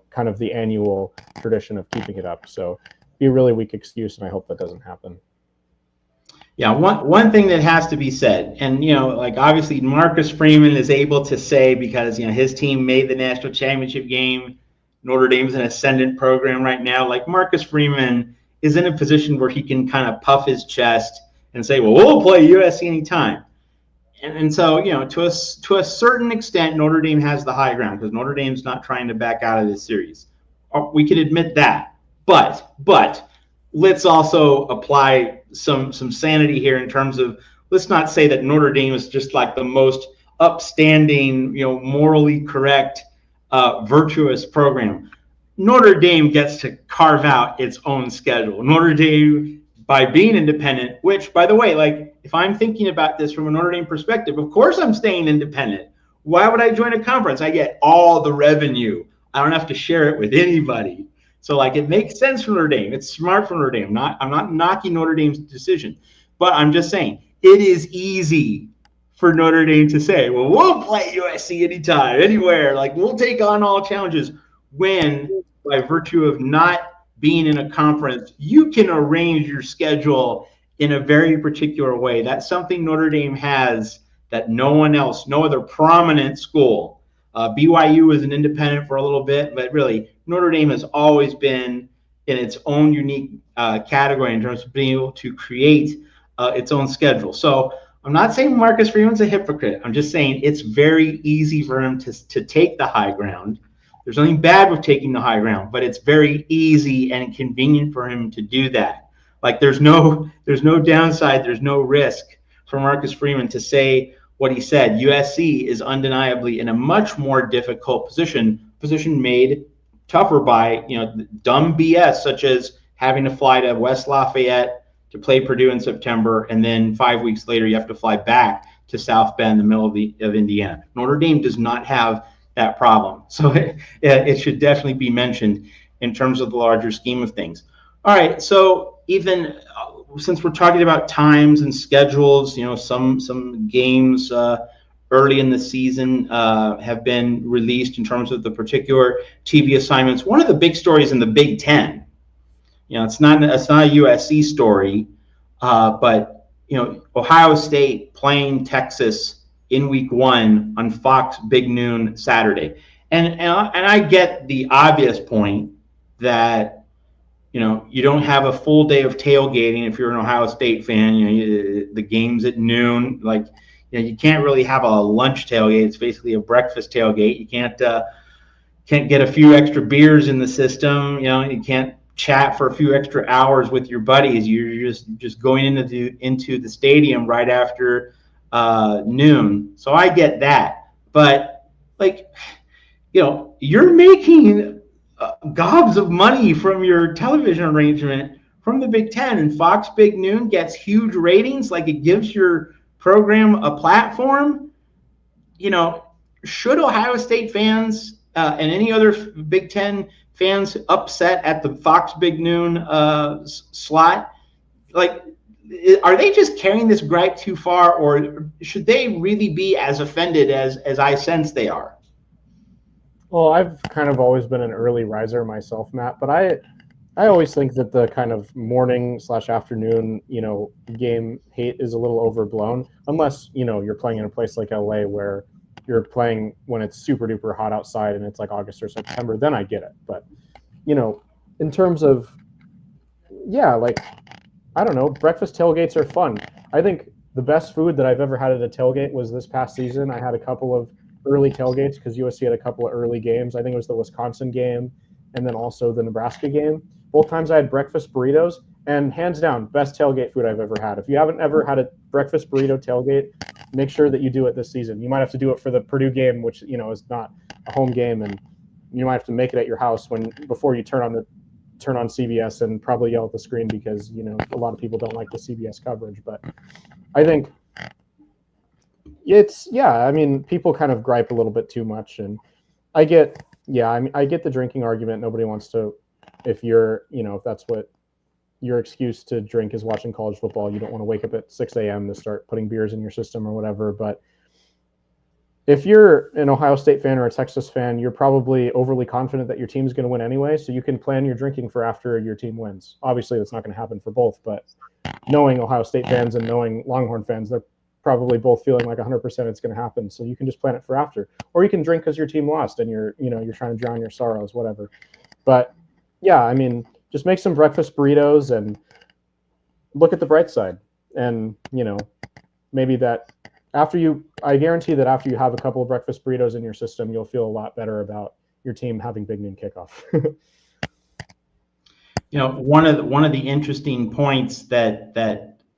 B: kind of the annual tradition of keeping it up. So be a really weak excuse, and I hope that doesn't happen.
A: Yeah, one thing that has to be said, and like obviously Marcus Freeman is able to say, because his team made the national championship game, Notre Dame's an ascendant program right now. Like, Marcus Freeman is in a position where he can kind of puff his chest and say, well, we'll play USC anytime. And so, to a certain extent, Notre Dame has the high ground because Notre Dame's not trying to back out of this series. We can admit that. But let's also apply some sanity here in terms of, let's not say that Notre Dame is just like the most upstanding, morally correct, virtuous program. Notre Dame gets to carve out its own schedule. Notre Dame, by being independent, which, by the way, like, if I'm thinking about this from a Notre Dame perspective, of course I'm staying independent. Why would I join a conference? I get all the revenue. I don't have to share it with anybody. So, like, it makes sense for Notre Dame. It's smart for Notre Dame. I'm not knocking Notre Dame's decision, but I'm just saying it is easy for Notre Dame to say, well, we'll play USC anytime, anywhere. Like, we'll take on all challenges, when by virtue of not being in a conference, you can arrange your schedule in a very particular way. That's something Notre Dame has that no one else, no other prominent school. BYU was an independent for a little bit, but really Notre Dame has always been in its own unique category in terms of being able to create its own schedule. So I'm not saying Marcus Freeman's a hypocrite. I'm just saying it's very easy for him to take the high ground. There's nothing bad with taking the high ground, but it's very easy and convenient for him to do that. Like, there's no downside, there's no risk for Marcus Freeman to say what he said. USC is undeniably in a much more difficult position made tougher by dumb BS such as having to fly to West Lafayette to play Purdue in September, and then 5 weeks later you have to fly back to South Bend, the middle of Indiana. Notre Dame does not have that problem, so it should definitely be mentioned in terms of the larger scheme of things. All right, so Ethan, since we're talking about times and schedules, some games early in the season have been released in terms of the particular TV assignments. One of the big stories in the Big Ten, it's not a USC story, but Ohio State playing Texas in week 1 on Fox Big Noon Saturday, and I get the obvious point that you don't have a full day of tailgating if you're an Ohio State fan. The game's at noon. Like, you can't really have a lunch tailgate. It's basically a breakfast tailgate. You can't get a few extra beers in the system. You can't chat for a few extra hours with your buddies. You're just going into the stadium right after noon. So I get that, but you're making gobs of money from your television arrangement from the Big Ten, and Fox Big Noon gets huge ratings. Like, it gives your program a platform. Should Ohio State fans and any other Big Ten fans upset at the Fox Big Noon slot? Like, are they just carrying this gripe too far, or should they really be as offended as I sense they are?
B: Well, I've kind of always been an early riser myself, Matt, but I always think that the kind of morning/afternoon, game hate is a little overblown, unless, you're playing in a place like LA where you're playing when it's super duper hot outside and it's like August or September, then I get it. But, in terms of, I don't know, breakfast tailgates are fun. I think the best food that I've ever had at a tailgate was this past season. I had a couple of early tailgates because USC had a couple of early games. I think it was the Wisconsin game and then also the Nebraska game. Both times I had breakfast burritos, and hands down, best tailgate food I've ever had. If you haven't ever had a breakfast burrito tailgate, make sure that you do it this season. You might have to do it for the Purdue game, which is not a home game, and you might have to make it at your house before you turn on CBS and probably yell at the screen because a lot of people don't like the CBS coverage. But I think people kind of gripe a little bit too much, and I get the drinking argument. Nobody wants to, if that's what your excuse to drink is watching college football, you don't want to wake up at 6 a.m. to start putting beers in your system or whatever. But if you're an Ohio State fan or a Texas fan, you're probably overly confident that your team's going to win anyway, so you can plan your drinking for after your team wins. Obviously, that's not going to happen for both, but knowing Ohio State fans and knowing Longhorn fans, they're probably both feeling like 100% it's going to happen, so you can just plan it for after. Or you can drink because your team lost and you're trying to drown your sorrows, whatever. But just make some breakfast burritos and look at the bright side. And, maybe that I guarantee that after you have a couple of breakfast burritos in your system, you'll feel a lot better about your team having Big Noon kickoff.
A: One of the interesting points that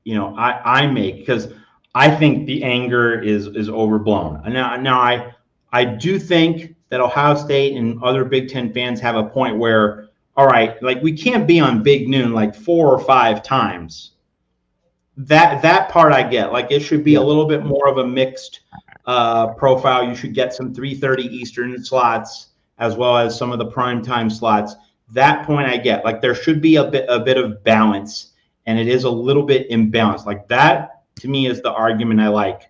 A: I make, because I think the anger is overblown. Now I do think that Ohio State and other Big Ten fans have a point where, all right, like, we can't be on Big Noon like 4 or 5 times. That part I get. Like, it should be a little bit more of a mixed profile. You should get some 3:30 Eastern slots as well as some of the primetime slots. That point I get. Like, there should be a bit of balance, and it is a little bit imbalanced. Like, that to me is the argument I like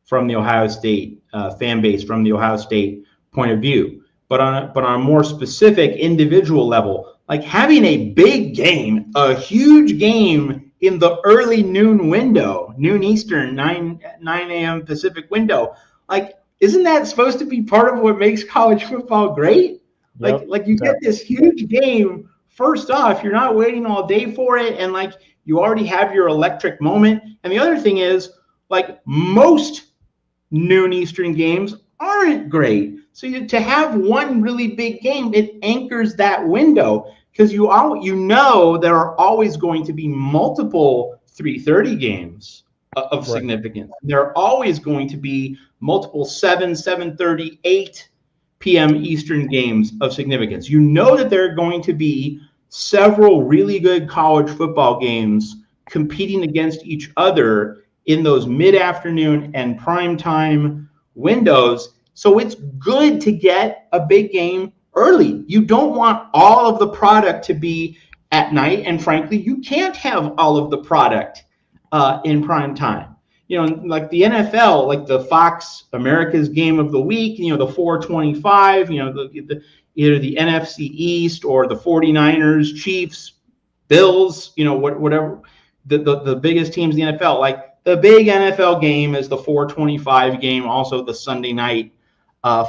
A: from the Ohio State fan base, from the Ohio State point of view. But on a more specific individual level, like having a big game, a huge game in the early noon window, noon Eastern, 9 a.m. Pacific window, like isn't that supposed to be part of what makes college football great?
B: Yep.
A: Like you get this huge game. First off, you're not waiting all day for it, and like you already have your electric moment. And the other thing is, like most noon Eastern games aren't great. So to have one really big game, it anchors that window because you know there are always going to be multiple 3:30 games of significance. There are always going to be multiple 7:30, 8 p.m. Eastern games of significance. You know that there are going to be several really good college football games competing against each other in those mid-afternoon and primetime windows. So it's good to get a big game early. You don't want all of the product to be at night, and frankly, you can't have all of the product in prime time. You know, like the NFL, like the Fox America's Game of the Week, you know, the 425, you know, either the NFC East or the 49ers, Chiefs, Bills, you know, whatever, the biggest teams in the NFL. Like the big NFL game is the 425 game, also the Sunday night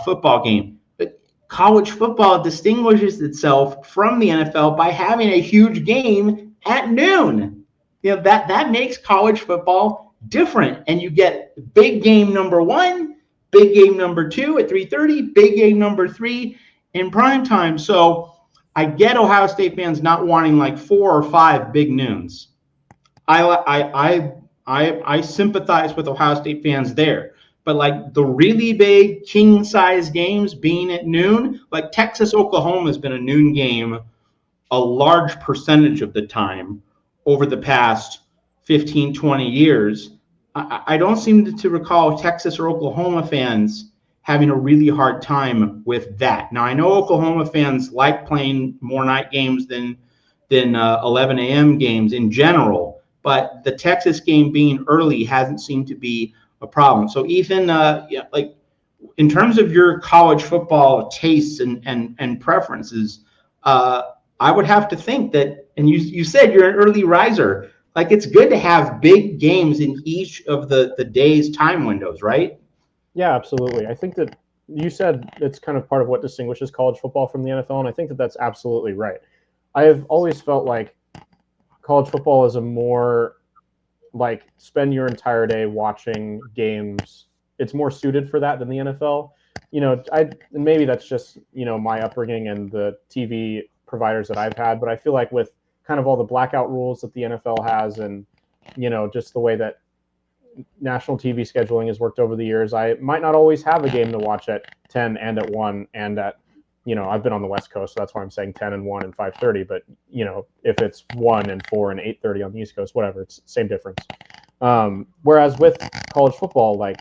A: football game. But college football distinguishes itself from the NFL by having a huge game at noon. You know, that makes college football different, and you get big game number 1, big game number 2 at 3:30, big game number 3 in prime time. So I get Ohio State fans not wanting like 4 or 5 big noons. I sympathize with Ohio State fans there, but like the really big king size games being at noon, like Texas Oklahoma has been a noon game a large percentage of the time over the past 15, 20 years. I don't seem to recall Texas or Oklahoma fans having a really hard time with that. Now, I know Oklahoma fans like playing more night games than 11 a.m. games in general, but the Texas game being early hasn't seemed to be a problem. So, Ethan, like in terms of your college football tastes and preferences, I would have to think that, and you said you're an early riser, like it's good to have big games in each of the day's time windows, right?
B: Yeah, absolutely. I think that you said it's kind of part of what distinguishes college football from the NFL, and I think that that's absolutely right. I have always felt like college football is a more like spend your entire day watching games. It's more suited for that than the NFL. You know, maybe that's just, you know, my upbringing and the TV providers that I've had, but I feel like with kind of all the blackout rules that the NFL has, and you know, just the way that national TV scheduling has worked over the years, I might not always have a game to watch at 10 and at 1 and at, you know, I've been on the West Coast, so that's why I'm saying 10 and 1 and 5:30. But you know, if it's 1 and 4 and 8:30 on the East Coast, whatever, it's same difference. Whereas with college football, like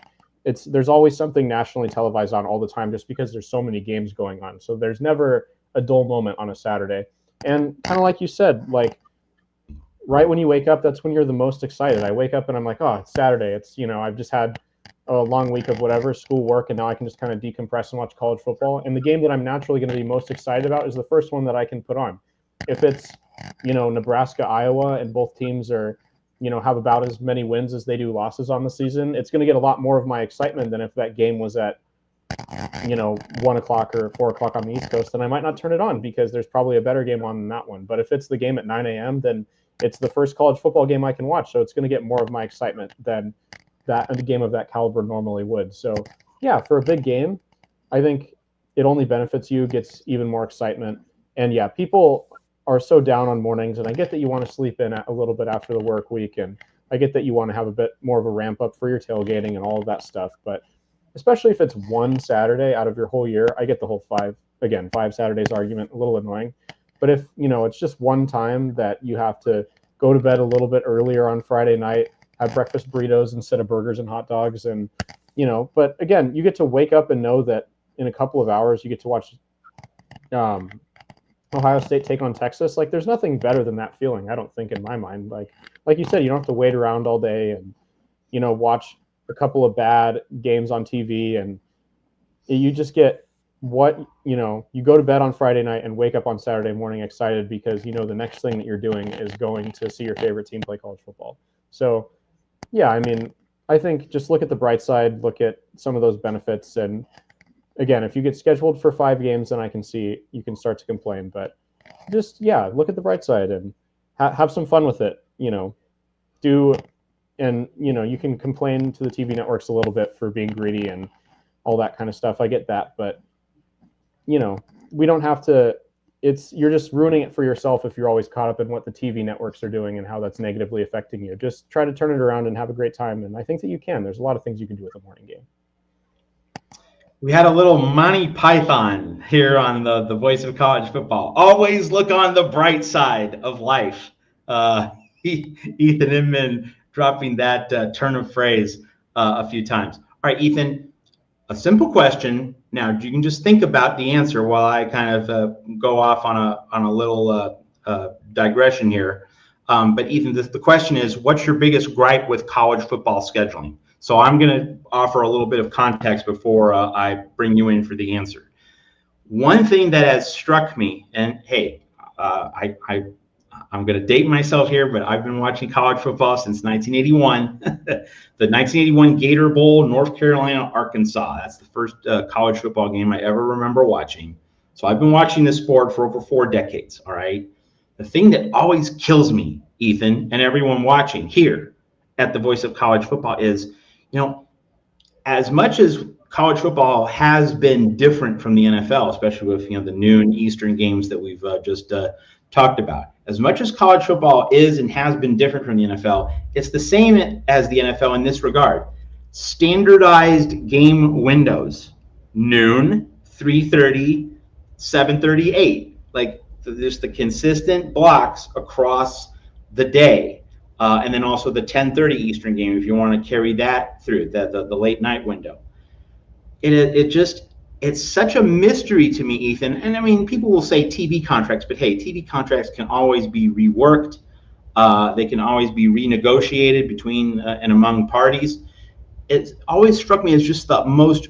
B: there's always something nationally televised on all the time, just because there's so many games going on. So there's never a dull moment on a Saturday. And kind of like you said, like right when you wake up, that's when you're the most excited. I wake up and I'm like, oh, it's Saturday. It's, you know, I've just had a long week of whatever, school, work, and now I can just kind of decompress and watch college football. And the game that I'm naturally going to be most excited about is the first one that I can put on. If it's, you know, Nebraska, Iowa, and both teams are, you know, have about as many wins as they do losses on the season, it's going to get a lot more of my excitement than if that game was at, you know, 1 o'clock or 4 o'clock on the East Coast. Then I might not turn it on because there's probably a better game on than that one. But if it's the game at 9 a.m., then it's the first college football game I can watch. So it's going to get more of my excitement than that a game of that caliber normally would. So yeah, for a big game, I think it only benefits you, gets even more excitement. And yeah, people are so down on mornings, and I get that you want to sleep in a little bit after the work week, and I get that you want to have a bit more of a ramp up for your tailgating and all of that stuff. But especially if it's one Saturday out of your whole year, I get the whole 5 Saturdays argument, a little annoying. But if, you know, it's just one time that you have to go to bed a little bit earlier on Friday night, have breakfast burritos instead of burgers and hot dogs, and, you know, but again, you get to wake up and know that in a couple of hours you get to watch Ohio State take on Texas. Like, there's nothing better than that feeling, I don't think, in my mind. Like you said, you don't have to wait around all day and, you know, watch a couple of bad games on TV, and you just get you go to bed on Friday night and wake up on Saturday morning excited because the next thing that you're doing is going to see your favorite team play college football. So, yeah, I mean, I think just look at the bright side, look at some of those benefits. And again, if you get scheduled for 5 games, then I can see you can start to complain. But just, look at the bright side and have some fun with it. You can complain to the TV networks a little bit for being greedy and all that kind of stuff. I get that. But, we don't have to. You're just ruining it for yourself if you're always caught up in what the TV networks are doing and how that's negatively affecting you. Just try to turn it around and have a great time. And I think that you can. There's a lot of things you can do with a morning game.
A: We had a little Monty Python here on the Voice of College Football. Always look on the bright side of life. Ethan Inman dropping that turn of phrase a few times. All right, Ethan, a simple question. Now, you can just think about the answer while I kind of go off on a little digression here. But Ethan, the question is, what's your biggest gripe with college football scheduling? So I'm going to offer a little bit of context before I bring you in for the answer. One thing that has struck me, and hey, I'm going to date myself here, but I've been watching college football since 1981. The 1981 Gator Bowl, North Carolina, Arkansas. That's the first college football game I ever remember watching. So I've been watching this sport for over 4 decades, all right? The thing that always kills me, Ethan, and everyone watching here at the Voice of College Football is, as much as college football has been different from the NFL, especially with, the noon Eastern games that we've just talked about. As much as college football is and has been different from the NFL, it's the same as the NFL in this regard. Standardized game windows, noon, 3:30, 7:30, 8. Like just the consistent blocks across the day. And then also the 10:30 Eastern game, if you want to carry that through, the late night window. It's such a mystery to me, Ethan. And I mean, people will say TV contracts, but hey, TV contracts can always be reworked. They can always be renegotiated between and among parties. It's always struck me as just the most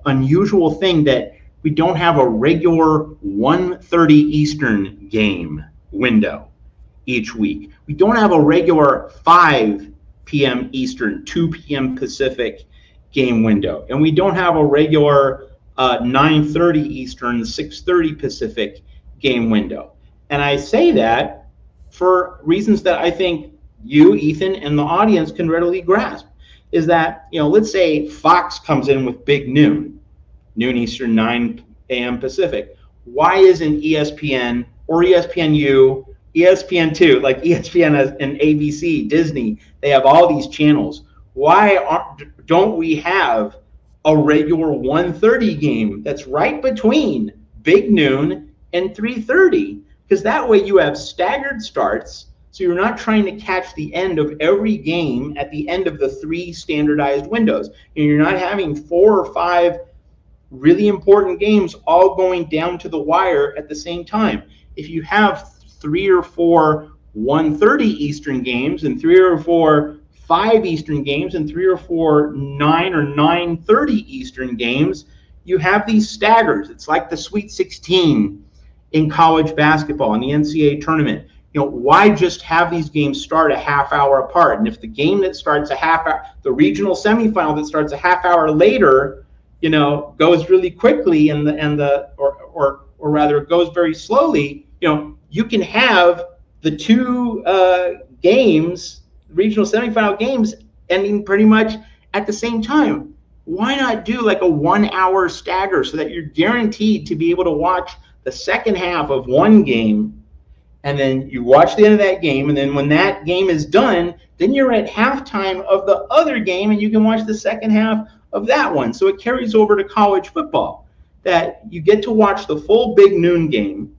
A: unusual thing that we don't have a regular 1:30 Eastern game window each week. We don't have a regular 5 p.m. Eastern, 2 p.m. Pacific game window. And we don't have a regular 9:30 Eastern, 6:30 Pacific game window. And I say that for reasons that I think you, Ethan, and the audience can readily grasp. Is that, let's say Fox comes in with big noon Eastern, 9 a.m. Pacific. Why isn't ESPN or ESPNU, ESPN2, like ESPN and ABC, Disney, they have all these channels. Why don't we have a regular 1:30 game that's right between big noon and 3:30? Because that way you have staggered starts, so you're not trying to catch the end of every game at the end of the 3 standardized windows. And you're not having 4 or 5 really important games all going down to the wire at the same time. If you have 3 or 4 1:30 Eastern games and 3 or 4 5 Eastern games and 3 or 4 9 or 9:30 Eastern games, you have these staggers. It's like the Sweet 16 in college basketball in the NCAA tournament. Why just have these games start a half hour apart? And if the game that starts a half hour, the regional semifinal that starts a half hour later, goes really quickly or rather goes very slowly, you can have the 2 games, regional semifinal games, ending pretty much at the same time. Why not do like a 1-hour stagger so that you're guaranteed to be able to watch the second half of one game, and then you watch the end of that game, and then when that game is done, then you're at halftime of the other game and you can watch the second half of that one. So it carries over to college football, that you get to watch the full big noon game,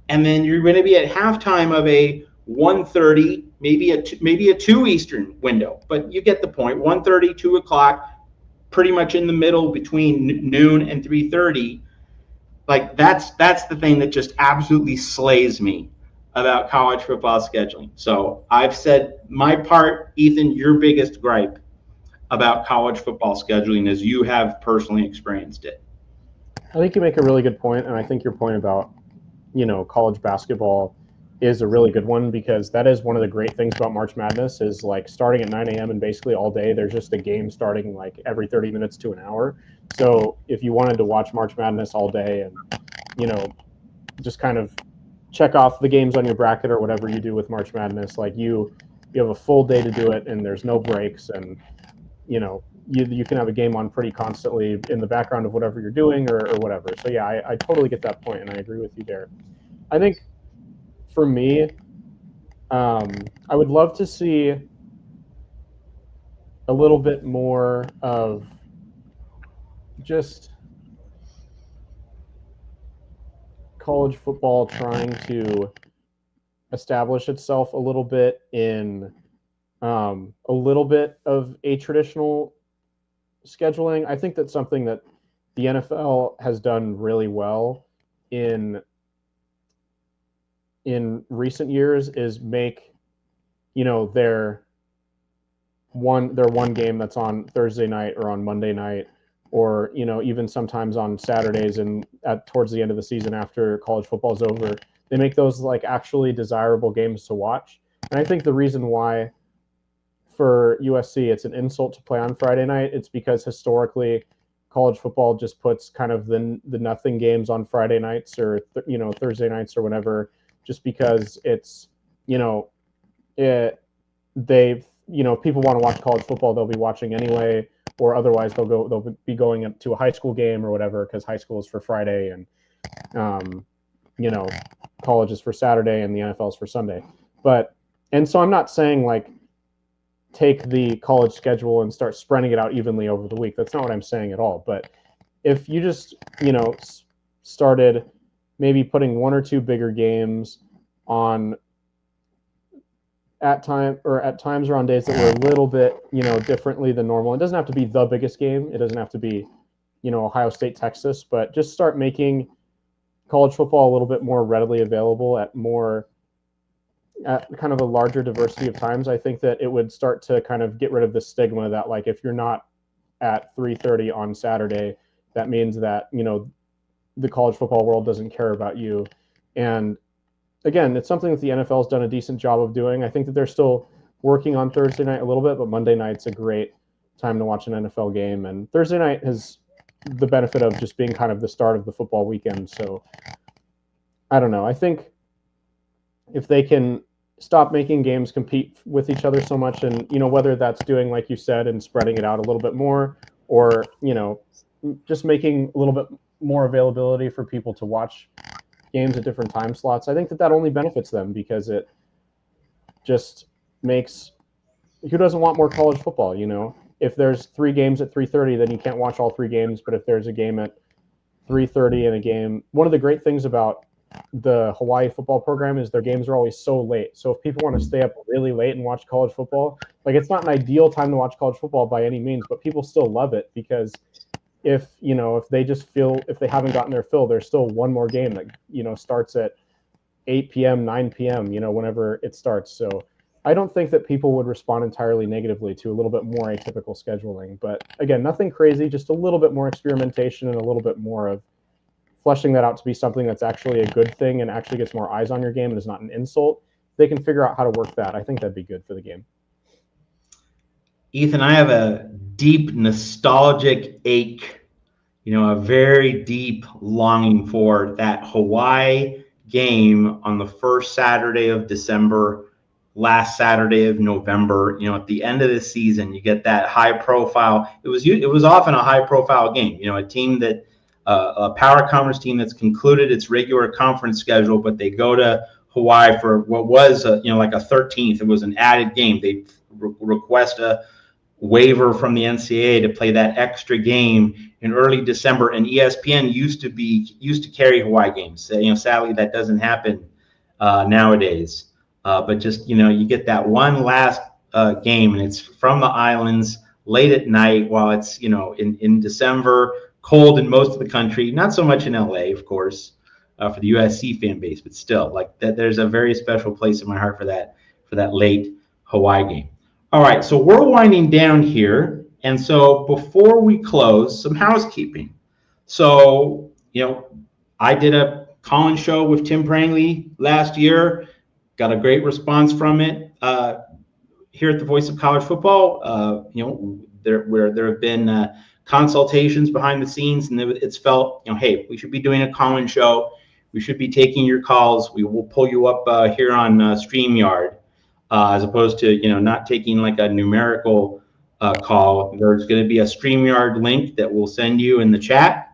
A: and then you're going to be at halftime of a 1:30, maybe a 2 Eastern window, but you get the point. 1:30, 2 o'clock, pretty much in the middle between noon and 3:30. Like that's the thing that just absolutely slays me about college football scheduling. So I've said my part, Ethan, your biggest gripe about college football scheduling as you have personally experienced it?
B: I think you make a really good point, and I think your point about, college basketball is a really good one, because that is one of the great things about March Madness is like starting at 9 a.m. and basically all day there's just a game starting like every 30 minutes to an hour. So if you wanted to watch March Madness all day and, just kind of check off the games on your bracket or whatever you do with March Madness, like you have a full day to do it and there's no breaks, and you can have a game on pretty constantly in the background of whatever you're doing or whatever. So yeah, I totally get that point, and I agree with you there. I think for me, I would love to see a little bit more of just college football trying to establish itself a little bit in a little bit of a traditional scheduling. I think that's something that the NFL has done really well in recent years, is make their one game that's on Thursday night or on Monday night, or even sometimes on Saturdays, and towards the end of the season after college football is over, they make those like actually desirable games to watch. And I think the reason why for USC it's an insult to play on Friday night, it's because historically college football just puts kind of the nothing games on Friday nights or Thursday nights or whatever, just because it's people want to watch college football, they'll be watching anyway, or otherwise they'll be going to a high school game or whatever, because high school is for Friday and college is for Saturday and the NFL is for Sunday. And so I'm not saying like take the college schedule and start spreading it out evenly over the week. That's not what I'm saying at all. But if you just started maybe putting one or two bigger games on at times or on days that were a little bit differently than normal. It doesn't have to be the biggest game. It doesn't have to be Ohio State, Texas, but just start making college football a little bit more readily available at kind of a larger diversity of times. I think that it would start to kind of get rid of the stigma that like if you're not at 3:30 on Saturday, that means that the college football world doesn't care about you. And again, it's something that the NFL has done a decent job of doing. I think that they're still working on Thursday night a little bit, but Monday night's a great time to watch an NFL game. And Thursday night has the benefit of just being kind of the start of the football weekend. So I don't know. I think if they can stop making games compete with each other so much, and whether that's doing like you said and spreading it out a little bit more, or just making a little bit more availability for people to watch games at different time slots, I think that only benefits them, because it just makes, who doesn't want more college football? If there's 3 games at 3:30, then you can't watch all 3 games. But if there's a game at 3:30 and a game, one of the great things about the Hawaii football program is their games are always so late. So if people want to stay up really late and watch college football, like it's not an ideal time to watch college football by any means, but people still love it, because if they just feel, if they haven't gotten their fill, there's still one more game that starts at 8 p.m., 9 p.m., whenever it starts. So I don't think that people would respond entirely negatively to a little bit more atypical scheduling. But again, nothing crazy, just a little bit more experimentation and a little bit more of fleshing that out to be something that's actually a good thing and actually gets more eyes on your game and is not an insult. They can figure out how to work that. I think that'd be good for the game.
A: Ethan, I have a deep nostalgic ache, a very deep longing for that Hawaii game on the first Saturday of December, last Saturday of November. At the end of the season, you get that high profile. It was often a high profile game. A team that a power conference team that's concluded its regular conference schedule, but they go to Hawaii for what was like a 13th. It was an added game. They request a waiver from the NCAA to play that extra game in early December, and ESPN used to carry Hawaii games. Sadly, that doesn't happen nowadays. But just you get that one last game, and it's from the islands late at night while it's in December, cold in most of the country. Not so much in LA, of course, for the USC fan base, but still, like that, there's a very special place in my heart for that late Hawaii game. All right, so we're winding down here. And so before we close, some housekeeping. So, I did a call-in show with Tim Prangley last year, got a great response from it. Here at the Voice of College Football, there have been consultations behind the scenes, and it's felt, hey, we should be doing a call-in show. We should be taking your calls. We will pull you up here on StreamYard, as opposed to, not taking like a numerical call. There's going to be a StreamYard link that we'll send you in the chat,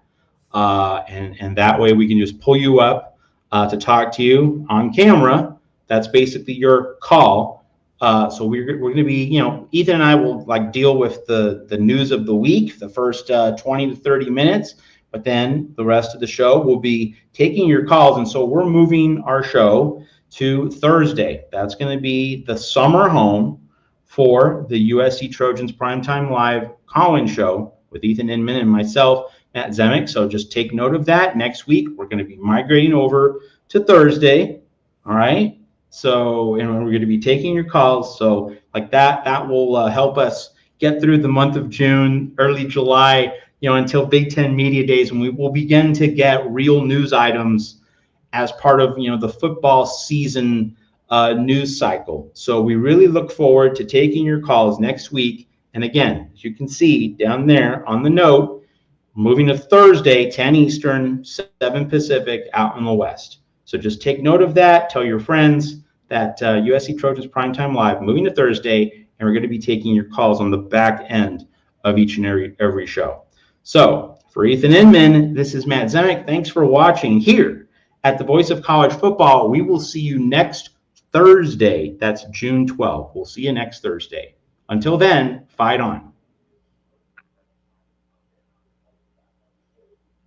A: and that way we can just pull you up to talk to you on camera. That's basically your call. So we're going to be, Ethan and I will deal with the news of the week, the first 20 to 30 minutes, but then the rest of the show will be taking your calls. And so we're moving our show to Thursday. That's going to be the summer home for the USC Trojans Primetime Live call-in show with Ethan Inman and myself, Matt Zemek. So just take note of that. Next week, we're going to be migrating over to Thursday. All right. So, we're going to be taking your calls. So that will help us get through the month of June, early July, until Big Ten Media Days, when we will begin to get real news items as part of, the football season news cycle. So we really look forward to taking your calls next week. And again, as you can see down there on the note, moving to Thursday, 10 Eastern, 7 Pacific out in the West. So just take note of that. Tell your friends that USC Trojans Primetime Live moving to Thursday, and we're going to be taking your calls on the back end of each and every show. So for Ethan Inman, this is Matt Zemek. Thanks for watching here at the Voice of College Football. We will see you next Thursday. That's June 12th. We'll see you next Thursday. Until then, fight on.